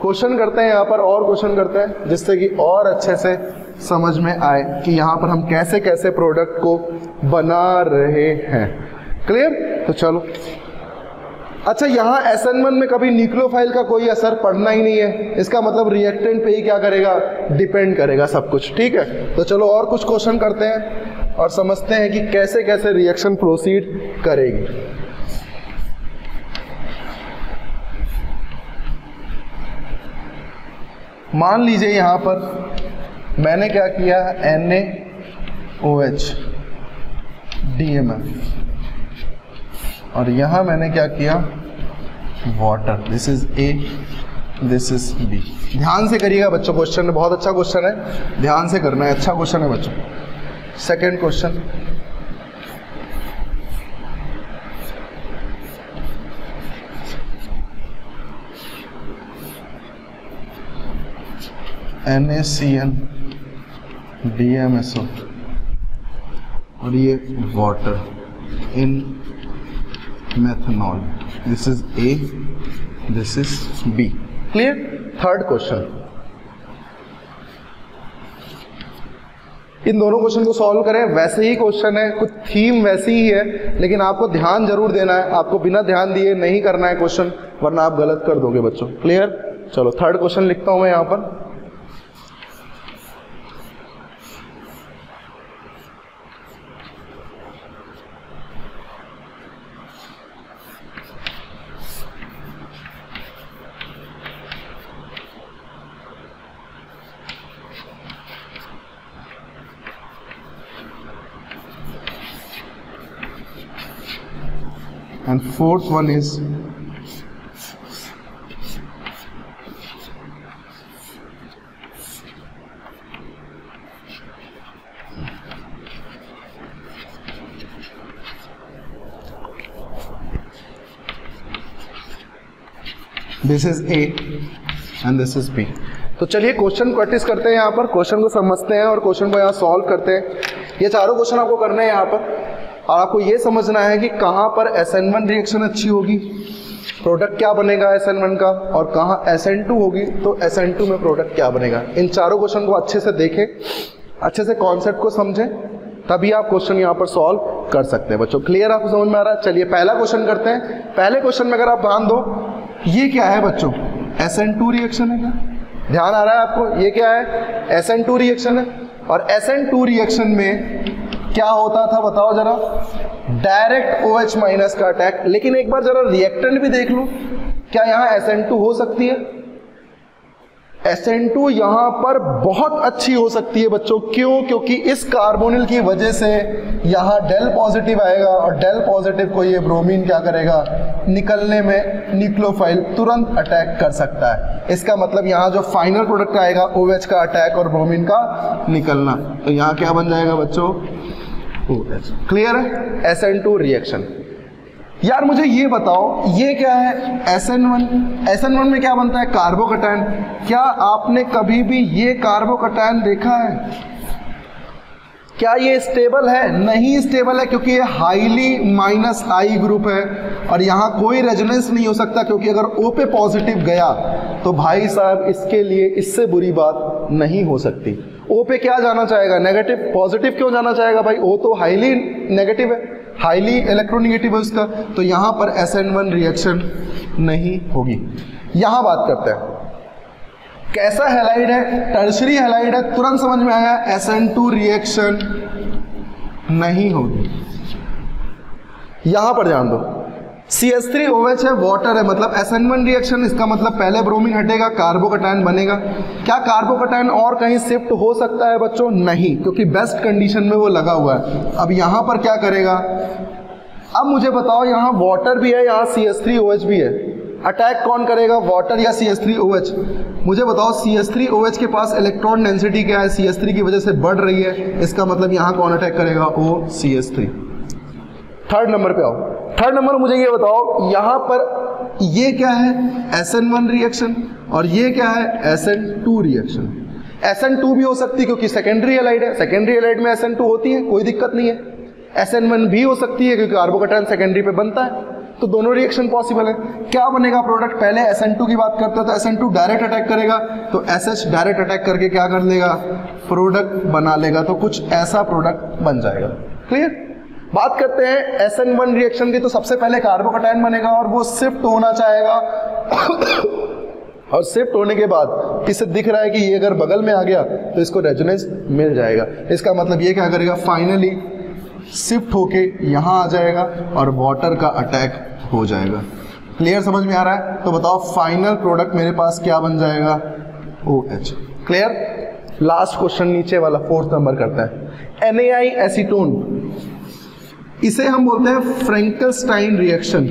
क्वेश्चन करते हैं यहाँ पर, और क्वेश्चन करते हैं जिससे कि और अच्छे से समझ में आए कि यहाँ पर हम कैसे कैसे प्रोडक्ट को बना रहे हैं। क्लियर। तो चलो अच्छा, यहाँ SN1 में कभी न्यूक्लियोफाइल का कोई असर पड़ना ही नहीं है, इसका मतलब रिएक्टेंट पे ही क्या करेगा, डिपेंड करेगा सब कुछ। ठीक है, तो चलो और कुछ क्वेश्चन करते हैं और समझते हैं कि कैसे कैसे रिएक्शन प्रोसीड करेगी। मान लीजिए यहाँ पर मैंने क्या किया, NaOH DMF और यहाँ मैंने क्या किया, water. This is A this is B. ध्यान से करिएगा बच्चों, क्वेश्चन बहुत अच्छा क्वेश्चन है, ध्यान से करना है, अच्छा क्वेश्चन है बच्चों। सेकेंड क्वेश्चन, NaCN DMSO और ये water in methanol, this is A, this is B. Clear? Third question, इन दोनों क्वेश्चन को सॉल्व करें। वैसे ही क्वेश्चन है, कुछ थीम वैसी ही है, लेकिन आपको ध्यान जरूर देना है, आपको बिना ध्यान दिए नहीं करना है क्वेश्चन, वरना आप गलत कर दोगे बच्चों। क्लियर? चलो थर्ड क्वेश्चन लिखता हूं मैं यहां पर। And fourth one is this is A and this is B। तो चलिए क्वेश्चन प्रैक्टिस करते हैं, यहाँ पर क्वेश्चन को समझते हैं और क्वेश्चन को यहाँ सॉल्व करते हैं। ये चारों क्वेश्चन आपको करने हैं यहाँ पर, और आपको ये समझना है कि कहाँ पर SN1 रिएक्शन अच्छी होगी, प्रोडक्ट क्या बनेगा SN1 का, और कहाँ SN2 होगी तो SN2 में प्रोडक्ट क्या बनेगा। इन चारों क्वेश्चन को अच्छे से देखें, अच्छे से कॉन्सेप्ट को समझें, तभी आप क्वेश्चन यहाँ पर सॉल्व कर सकते हैं बच्चों। क्लियर? आपको समझ में आ रहा है? चलिए पहला क्वेश्चन करते हैं। पहले क्वेश्चन में अगर आप ध्यान दो, ये क्या है बच्चों? SN2 रिएक्शन है क्या? ध्यान आ रहा है आपको? ये क्या है? SN2 रिएक्शन है। और SN2 रिएक्शन में क्या होता था बताओ जरा? डायरेक्ट OH माइनस का अटैक। लेकिन एक बार जरा रिएक्टेंट भी देख लो, क्या यहाँ SN2 हो सकती है? SN2 यहाँ पर बहुत अच्छी हो सकती है बच्चों। क्यों? क्योंकि इस कार्बोनिल की वजह से यहाँ डेल पॉजिटिव आएगा, और डेल पॉजिटिव को ये ब्रोमीन क्या करेगा? निकलने में न्यूक्लियोफाइल तुरंत अटैक कर सकता है। इसका मतलब यहाँ जो फाइनल प्रोडक्ट आएगा OH का अटैक और ब्रोमीन का निकलना, तो यहाँ क्या बन जाएगा बच्चों? OH। क्लियर है? SN2 reaction. यार मुझे ये बताओ, ये क्या है? SN1 में क्या बनता है? कार्बोकैटायन। क्या आपने कभी भी ये कार्बोकैटायन देखा है? क्या ये स्टेबल है? नहीं स्टेबल है, क्योंकि ये हाईली माइनस आई ग्रुप है, और यहाँ कोई रेजोनेंस नहीं हो सकता, क्योंकि अगर O पे पॉजिटिव गया तो भाई साहब इसके लिए इससे बुरी बात नहीं हो सकती। O पे क्या जाना चाहेगा? नेगेटिव। पॉजिटिव क्यों जाना चाहेगा भाई? O तो हाईली नेगेटिव है, हाईली इलेक्ट्रोनेगेटिव है उसका, तो यहाँ पर SN1 रिएक्शन नहीं होगी। यहाँ बात करते हैं कैसा हैलाइड है? टर्शरी हैलाइड है, तुरंत समझ में आया, SN2 रिएक्शन नहीं होगी। यहां पर ध्यान दो, CH3OH है, वाटर है, मतलब SN1 रिएक्शन, इसका मतलब पहले ब्रोमीन हटेगा, कार्बोकैटायन बनेगा। क्या कार्बोकैटायन और कहीं शिफ्ट हो सकता है बच्चों? नहीं, क्योंकि बेस्ट कंडीशन में वो लगा हुआ है। अब यहां पर क्या करेगा? अब मुझे बताओ, यहाँ वाटर भी है, यहाँ CH3OH भी है, अटैक कौन करेगा? वाटर या CH3OH? मुझे बताओ, CH3OH के पास इलेक्ट्रॉन डेंसिटी क्या है? CH3 की वजह से बढ़ रही है, इसका मतलब यहाँ कौन अटैक करेगा? OCH3। थर्ड नंबर पे आओ। थर्ड नंबर मुझे ये बताओ, यहाँ पर ये क्या है? SN1 रिएक्शन, और ये क्या है? SN2 reaction. SN2 भी हो सकती है क्योंकि सेकेंडरी हैलाइड है, सेकेंडरी हैलाइड में SN2 होती है, कोई दिक्कत नहीं है। SN1 भी हो सकती है क्योंकि कार्बोकैटायन सेकेंडरी पे बनता है, तो दोनों रिएक्शन पॉसिबल है। क्या बनेगा प्रोडक्ट? पहले SN2 की बात करते हैं तो SN2 डायरेक्ट अटैक करेगा, तो SH डायरेक्ट अटैक करके क्या कर लेगा? प्रोडक्ट बना लेगा, तो कुछ ऐसा प्रोडक्ट बन जाएगा। क्लियर? बात करते हैं SN1 रिएक्शन की, तो सबसे पहले कार्बोकैटायन बनेगा और वो शिफ्ट होना चाहेगा और शिफ्ट होने के बाद इसे दिख रहा है कि ये अगर बगल में आ गया तो इसको रेजोनेंस मिल जाएगा। इसका मतलब ये क्या करेगा? फाइनली शिफ्ट होके यहाँ आ जाएगा और वाटर का अटैक हो जाएगा। क्लियर? समझ में आ रहा है? तो बताओ फाइनल प्रोडक्ट मेरे पास क्या बन जाएगा? OH। क्लियर? लास्ट क्वेश्चन नीचे वाला 4th नंबर करता है NaI एसीटोन। इसे हम बोलते हैं फ्रैंकलस्टाइन रिएक्शन।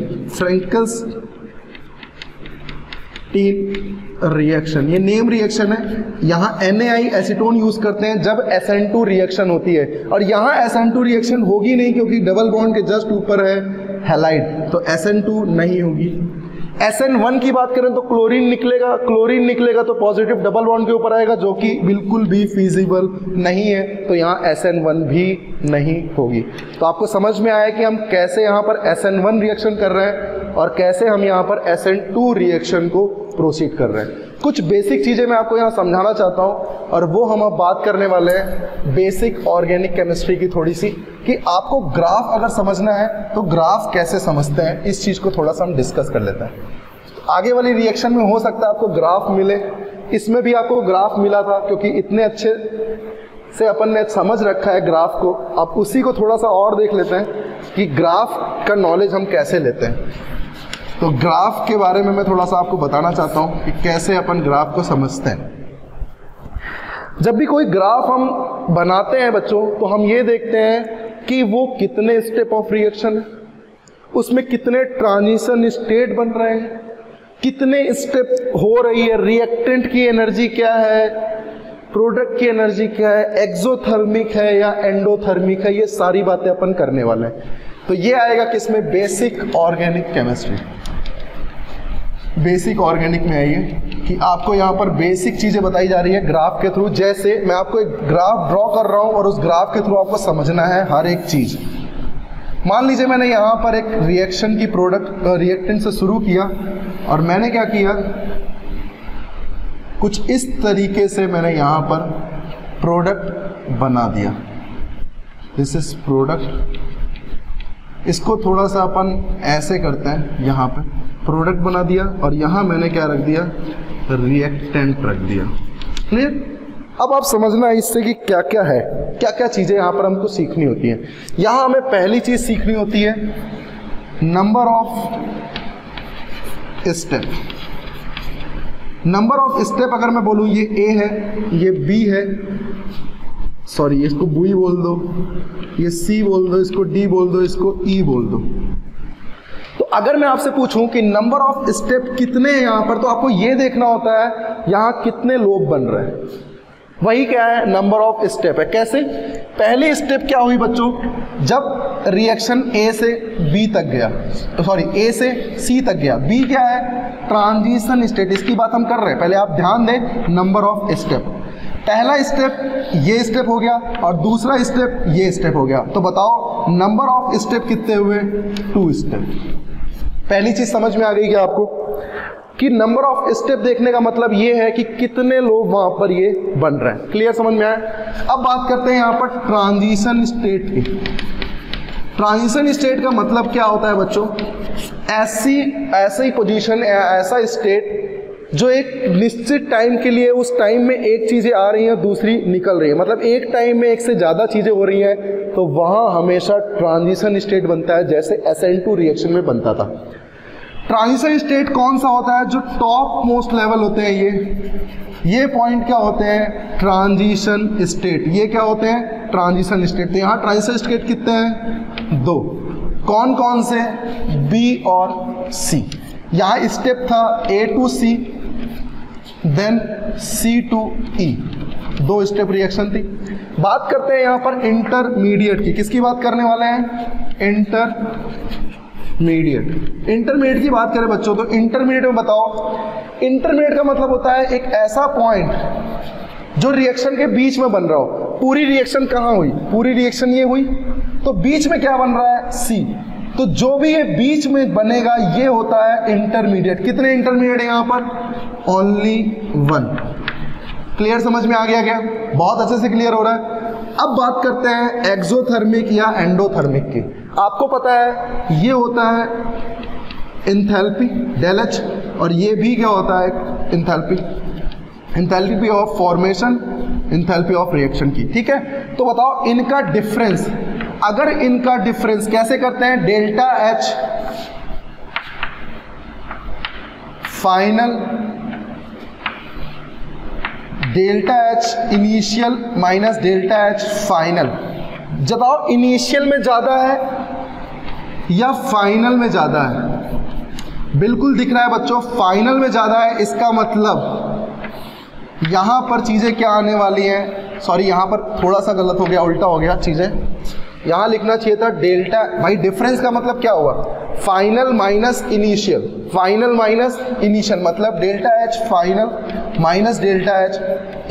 रिएक्शन, ये नेम रिएक्शन है। यहाँ NaI एसीटोन यूज करते हैं जब SN2 रिएक्शन होती है, और यहाँ SN2 रिएक्शन होगी नहीं क्योंकि डबल बॉन्ड के जस्ट ऊपर है हैलाइड, तो SN2 नहीं होगी। SN1 की बात करें तो क्लोरीन निकलेगा तो पॉजिटिव डबल बॉन्ड के ऊपर आएगा, जो कि बिल्कुल भी फीजिबल नहीं है, तो यहाँ SN1 भी नहीं होगी। तो आपको समझ में आया कि हम कैसे यहाँ पर SN1 रिएक्शन कर रहे हैं और कैसे हम यहाँ पर SN2 रिएक्शन को प्रोसीड कर रहे हैं। कुछ बेसिक चीज़ें मैं आपको यहाँ समझाना चाहता हूँ, और वो हम अब बात करने वाले हैं बेसिक ऑर्गेनिक केमिस्ट्री की थोड़ी सी, कि आपको ग्राफ अगर समझना है तो ग्राफ कैसे समझते हैं, इस चीज़ को थोड़ा सा हम डिस्कस कर लेते हैं। आगे वाली रिएक्शन में हो सकता है आपको ग्राफ मिले, इसमें भी आपको ग्राफ मिला था क्योंकि इतने अच्छे से अपन ने समझ रखा है ग्राफ को। अब उसी को थोड़ा सा और देख लेते हैं कि ग्राफ का नॉलेज हम कैसे लेते हैं। तो ग्राफ के बारे में मैं थोड़ा सा आपको बताना चाहता हूँ कि कैसे अपन ग्राफ को समझते हैं। जब भी कोई ग्राफ हम बनाते हैं बच्चों, तो हम ये देखते हैं कि वो कितने स्टेप ऑफ रिएक्शन है, उसमें कितने ट्रांजिशन स्टेट बन रहे हैं, कितने स्टेप हो रही है, रिएक्टेंट की एनर्जी क्या है, प्रोडक्ट की एनर्जी क्या है, एक्सोथर्मिक है या एंडोथर्मिक है, ये सारी बातें अपन करने वाले हैं। तो ये आएगा किसमें, basic organic chemistry. Basic organic में आइए कि आपको यहाँ पर बेसिक चीज़ें बताई जा रही है ग्राफ के थ्रू। जैसे मैं आपको एक ग्राफ ड्रॉ कर रहा हूँ और उस ग्राफ के थ्रू आपको समझना है हर एक चीज़। मान लीजिए मैंने यहाँ पर एक रिएक्शन की रिएक्टेंट से शुरू किया और मैंने क्या किया, कुछ इस तरीके से मैंने यहाँ पर प्रोडक्ट बना दिया। This is product. इसको थोड़ा सा अपन ऐसे करते हैं, यहाँ पे प्रोडक्ट बना दिया और यहाँ मैंने क्या रख दिया, रिएक्टेंट रख दिया। क्लियर? अब आप समझना है इससे कि क्या क्या है, क्या क्या चीज़ें यहाँ पर हमको सीखनी होती हैं। यहाँ हमें पहली चीज़ सीखनी होती है number of step. Number of step अगर मैं बोलूँ, ये A है, ये B है, सॉरी इसको B बोल दो, ये C बोल दो, इसको D बोल दो, इसको E बोल दो। तो अगर मैं आपसे पूछूं कि नंबर ऑफ स्टेप कितने हैं यहाँ पर, तो आपको ये देखना होता है यहाँ कितने लोब बन रहे हैं। वही क्या है, नंबर ऑफ स्टेप है। कैसे? पहली स्टेप क्या हुई बच्चों, जब रिएक्शन A से B तक गया, सॉरी A से C तक गया। B क्या है, ट्रांजिशन स्टेट, इसकी बात हम कर रहे हैं। पहले आप ध्यान दें, नंबर ऑफ स्टेप। पहला स्टेप ये स्टेप हो गया और दूसरा स्टेप ये स्टेप हो गया। तो बताओ नंबर ऑफ स्टेप कितने हुए, 2 स्टेप। पहली चीज समझ में आ गई क्या आपको, कि नंबर ऑफ स्टेप देखने का मतलब ये है कि कितने लोग वहां पर ये बन रहे हैं। क्लियर, समझ में आया? अब बात करते हैं यहाँ पर ट्रांजिशन स्टेट की। ट्रांजिशन स्टेट का मतलब क्या होता है बच्चों, ऐसी पोजीशन, ऐसा स्टेट जो एक निश्चित टाइम के लिए, उस टाइम में एक चीज़ें आ रही हैं दूसरी निकल रही है, मतलब एक टाइम में एक से ज़्यादा चीज़ें हो रही हैं, तो वहाँ हमेशा ट्रांजिशन स्टेट बनता है, जैसे SN2 रिएक्शन में बनता था। ट्रांजिशन स्टेट कौन सा होता है, जो टॉप मोस्ट लेवल होते हैं, ये पॉइंट क्या होते हैं, ट्रांजिशन स्टेट। ये क्या होते हैं, ट्रांजिशन स्टेट। तो यहाँ ट्रांजिशन स्टेट कितने हैं, 2। कौन कौन से, B और C। यहाँ स्टेप था A to C, then C to E, 2 step reaction थी। बात करते हैं यहाँ पर इंटरमीडिएट की। किसकी बात करने वाले हैं, इंटरमीडिएट की बात करें बच्चों, तो इंटरमीडिएट में बताओ, इंटरमीडिएट का मतलब होता है एक ऐसा पॉइंट जो रिएक्शन के बीच में बन रहा हो। पूरी रिएक्शन कहाँ हुई, पूरी रिएक्शन ये हुई, तो बीच में क्या बन रहा है, C। तो जो भी ये बीच में बनेगा ये होता है इंटरमीडिएट। कितने इंटरमीडिएट है यहाँ पर, ओनली 1। क्लियर, समझ में आ गया क्या, बहुत अच्छे से क्लियर हो रहा है। अब बात करते हैं एक्सोथर्मिक या एंडोथर्मिक की। आपको पता है ये होता है एंथैल्पी ΔH, और ये भी क्या होता है, enthalpy of formation, enthalpy of reaction की। ठीक है, तो बताओ इनका डिफरेंस, अगर इनका डिफरेंस कैसे करते हैं, ΔH final, ΔH initial minus ΔH final. बताओ इनिशियल में ज़्यादा है या फाइनल में ज़्यादा है, बिल्कुल दिख रहा है बच्चों, फाइनल में ज़्यादा है, इसका मतलब यहाँ पर चीज़ें क्या आने वाली हैं, सॉरी यहाँ पर थोड़ा सा गलत हो गया, उल्टा हो गया चीज़ें, यहाँ लिखना चाहिए था डेल्टा, भाई डिफरेंस का मतलब क्या हुआ, final minus initial, final minus initial मतलब delta H final minus delta H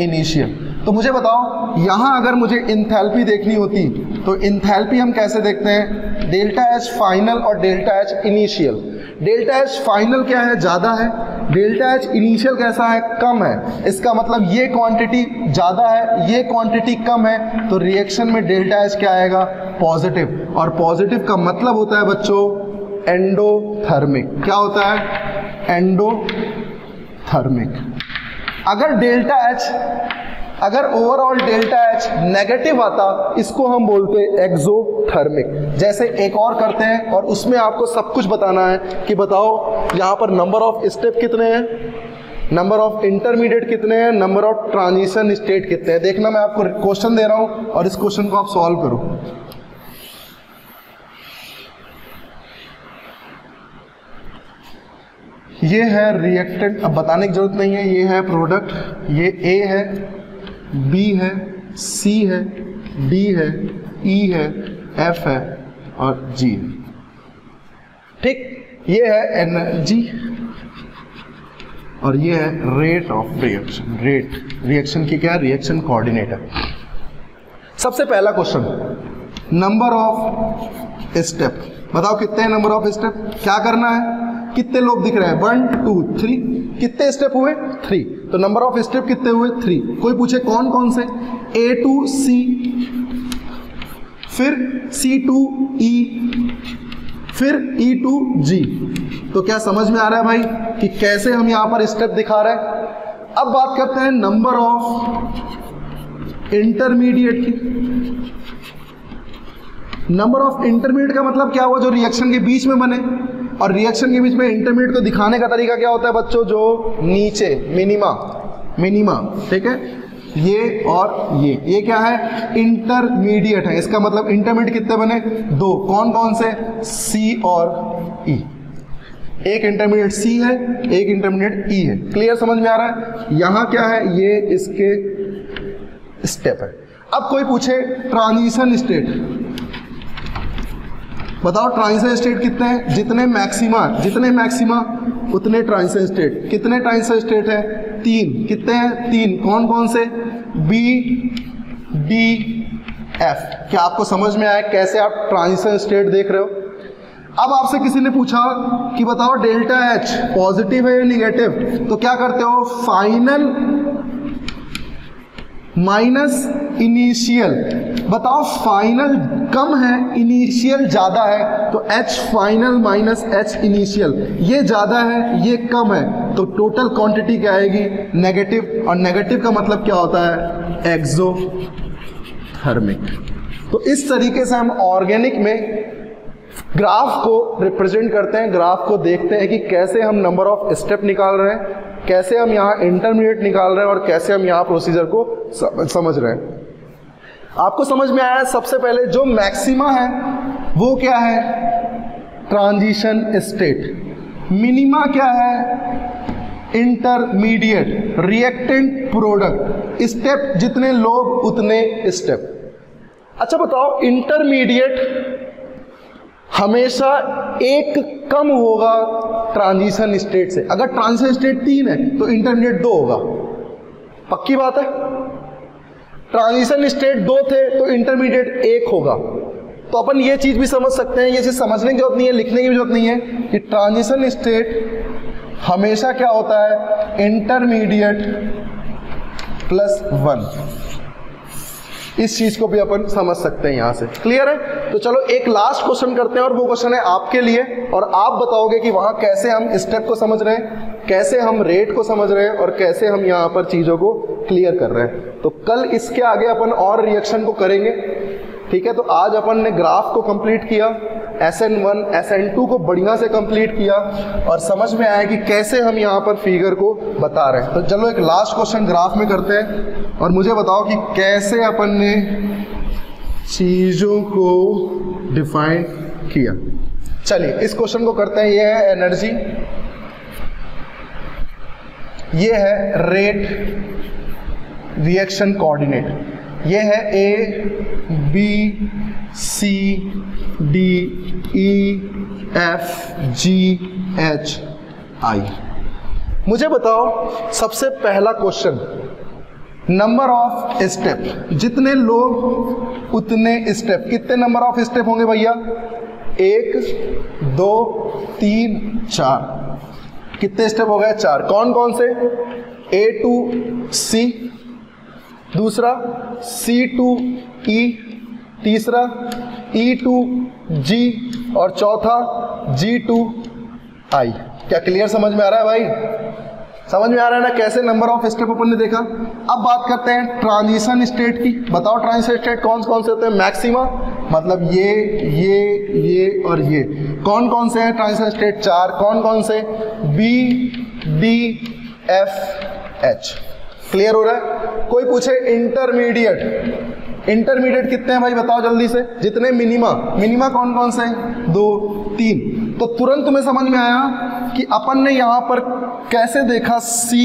initial. तो मुझे बताओ यहाँ अगर मुझे इंथैल्पी देखनी होती तो इंथैल्पी हम कैसे देखते हैं, डेल्टा एच फाइनल और delta H initial. Delta H final क्या है, ज़्यादा है, डेल्टा एच इनिशियल कैसा है, कम है। इसका मतलब ये क्वांटिटी ज़्यादा है, ये क्वांटिटी कम है, तो रिएक्शन में डेल्टा एच क्या आएगा, पॉजिटिव। और पॉजिटिव का मतलब होता है बच्चों एंडोथर्मिक। क्या होता है, एंडोथर्मिक। अगर डेल्टा एच, अगर ओवरऑल डेल्टा एच नेगेटिव आता, इसको हम बोलते हैं एक्सोथर्मिक। जैसे एक और करते हैं और उसमें आपको सब कुछ बताना है कि बताओ यहाँ पर नंबर ऑफ स्टेप कितने हैं, नंबर ऑफ इंटरमीडिएट कितने हैं, नंबर ऑफ ट्रांजिशन स्टेट कितने हैं। देखना मैं आपको क्वेश्चन दे रहा हूँ और इस क्वेश्चन को आप सॉल्व करो। ये है रिएक्टेंट, अब बताने की जरूरत नहीं है, ये है प्रोडक्ट, ये ए है, बी है, सी है, डी है, ई है, एफ है और जी है। ठीक, ये है एनर्जी और ये है rate of reaction. Rate reaction की क्या, रिएक्शन कोऑर्डिनेटर। सबसे पहला क्वेश्चन, नंबर ऑफ स्टेप बताओ कितने हैं, नंबर ऑफ स्टेप। क्या करना है, कितने लोग दिख रहे हैं, 1 2 3, कितने स्टेप हुए, 3, तो नंबर ऑफ स्टेप कितने हुए, 3। कोई पूछे कौन कौन से, A to C, फिर C to E, फिर E to G। तो क्या समझ में आ रहा है भाई कि कैसे हम यहां पर स्टेप दिखा रहे हैं। अब बात करते हैं नंबर ऑफ इंटरमीडिएट की। नंबर ऑफ इंटरमीडिएट का मतलब क्या हुआ, जो रिएक्शन के बीच में बने, और रिएक्शन के बीच में इंटरमीडिएट को दिखाने का तरीका क्या होता है बच्चों, जो नीचे मिनिमा, मिनिमा, ठीक है, ये और ये क्या है, इंटरमीडिएट है। इसका मतलब इंटरमीडिएट कितने बने, 2, कौन कौन से, सी और ई। एक इंटरमीडिएट सी है, एक इंटरमीडिएट ई है। क्लियर, समझ में आ रहा है। यहां क्या है, ये इसके स्टेप है। अब कोई पूछे ट्रांजिशन स्टेट, बताओ ट्रांजिशन स्टेट कितने हैं, जितने मैक्सिमा उतने ट्रांजिशन स्टेट। कितने ट्रांजिशन स्टेट है, 3। कितने हैं, 3, कौन कौन से, बी डी एफ। क्या आपको समझ में आया कैसे आप ट्रांजिशन स्टेट देख रहे हो। अब आपसे किसी ने पूछा कि बताओ डेल्टा एच पॉजिटिव है या निगेटिव, तो क्या करते हो, फाइनल माइनस इनिशियल। बताओ फाइनल कम है, इनिशियल ज़्यादा है, तो H final minus H initial, ये ज़्यादा है, ये कम है, तो टोटल क्वांटिटी क्या आएगी, नेगेटिव। और नेगेटिव का मतलब क्या होता है, एक्सोथर्मिक। तो इस तरीके से हम ऑर्गेनिक में ग्राफ को रिप्रेजेंट करते हैं, ग्राफ को देखते हैं कि कैसे हम नंबर ऑफ स्टेप निकाल रहे हैं, कैसे हम यहाँ इंटरमीडिएट निकाल रहे हैं और कैसे हम यहाँ प्रोसीजर को समझ रहे हैं। आपको समझ में आया। सबसे पहले जो मैक्सिमा है वो क्या है, ट्रांजिशन स्टेट। मिनिमा क्या है, इंटरमीडिएट, रिएक्टेंट, प्रोडक्ट। स्टेप जितने लोग उतने स्टेप। अच्छा बताओ, इंटरमीडिएट हमेशा एक कम होगा ट्रांजिशन स्टेट से। अगर ट्रांजिशन स्टेट 3 है तो इंटरमीडिएट 2 होगा, पक्की बात है। ट्रांजिशन स्टेट 2 थे तो इंटरमीडिएट 1 होगा। तो अपन ये चीज भी समझ सकते हैं, ये चीज समझने की जरूरत नहीं है, लिखने की भी जरूरत नहीं है कि ट्रांजिशन स्टेट हमेशा क्या होता है, इंटरमीडिएट +1। इस चीज को भी अपन समझ सकते हैं यहां से। क्लियर है। तो चलो एक लास्ट क्वेश्चन करते हैं और वो क्वेश्चन है आपके लिए, और आप बताओगे कि वहां कैसे हम स्टेप को समझ रहे हैं, कैसे हम रेट को समझ रहे हैं और कैसे हम यहां पर चीजों को क्लियर कर रहे हैं। तो कल इसके आगे अपन और रिएक्शन को करेंगे, ठीक है। तो आज अपन ने ग्राफ को कंप्लीट किया, SN1 SN2 को बढ़िया से कंप्लीट किया और समझ में आया कि कैसे हम यहाँ पर फिगर को बता रहे हैं। तो चलो एक लास्ट क्वेश्चन ग्राफ में करते हैं और मुझे बताओ कि कैसे अपन ने चीज़ों को डिफाइन किया। चलिए इस क्वेश्चन को करते हैं। ये है एनर्जी, ये है रेट रिएक्शन कोऑर्डिनेट, ये है A B C D E F G H I. मुझे बताओ सबसे पहला क्वेश्चन, नंबर ऑफ स्टेप, जितने लोग उतने स्टेप, कितने नंबर ऑफ स्टेप होंगे भैया? 1 2 3 4। कितने स्टेप हो गए? 4। कौन कौन से? A to C, दूसरा C to E, तीसरा E to G और चौथा G to I। क्या क्लियर समझ में आ रहा है भाई? समझ में आ रहा है ना कैसे नंबर ऑफ स्टेप अपन ने देखा। अब बात करते हैं ट्रांजिशन स्टेट की। बताओ ट्रांजिशन स्टेट कौन कौन से होते हैं? मैक्सिमा, मतलब ये और ये। कौन कौन से हैं ट्रांजिशन स्टेट? 4। कौन कौन से? B D F H. Clear हो रहा है? कोई पूछे इंटरमीडिएट, इंटरमीडिएट कितने हैं भाई बताओ जल्दी से। जितने मिनिमा, मिनिमा कौन कौन से हैं? 2 3। तो तुरंत तुम्हें समझ में आया कि अपन ने यहां पर कैसे देखा C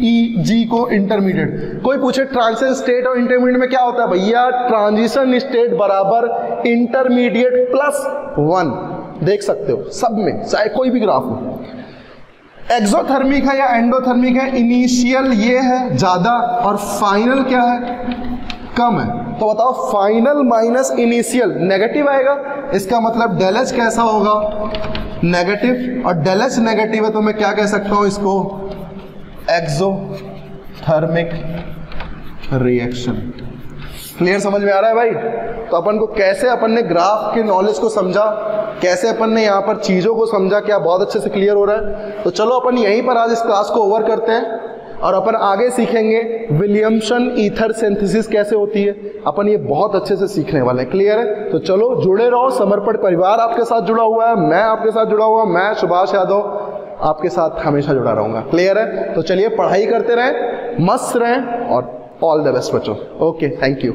E G को इंटरमीडिएट। कोई पूछे ट्रांजिशन स्टेट और इंटरमीडिएट में क्या होता है? भैया ट्रांजिशन स्टेट बराबर इंटरमीडिएट प्लस 1। देख सकते हो सब में, चाहे कोई भी ग्राफ हो। एक्सोथर्मिक है या एंडोथर्मिक है? इनिशियल ये है ज्यादा और फाइनल क्या है? कम है। तो बताओ फाइनल माइनस इनिशियल नेगेटिव आएगा, इसका मतलब डेल एच कैसा होगा? नेगेटिव। और डेल एच नेगेटिव है तो मैं क्या कह सकता हूं इसको? Exothermic reaction. क्लियर समझ में आ रहा है भाई? तो अपन को कैसे अपन ने ग्राफ के नॉलेज को समझा, कैसे अपन ने यहाँ पर चीज़ों को समझा, क्या बहुत अच्छे से क्लियर हो रहा है? तो चलो अपन यहीं पर आज इस क्लास को ओवर करते हैं और अपन आगे सीखेंगे विलियमसन ईथर सिंथेसिस कैसे होती है। अपन ये बहुत अच्छे से सीखने वाले हैं। क्लियर है? तो चलो जुड़े रहो। समर्पण परिवार आपके साथ जुड़ा हुआ है, मैं आपके साथ जुड़ा हुआ, मैं सुभाष यादव आपके साथ हमेशा जुड़ा रहूंगा। क्लियर है? तो चलिए पढ़ाई करते रहें, मस्त रहें और ऑल द बेस्ट बच्चों। Okay, thank you.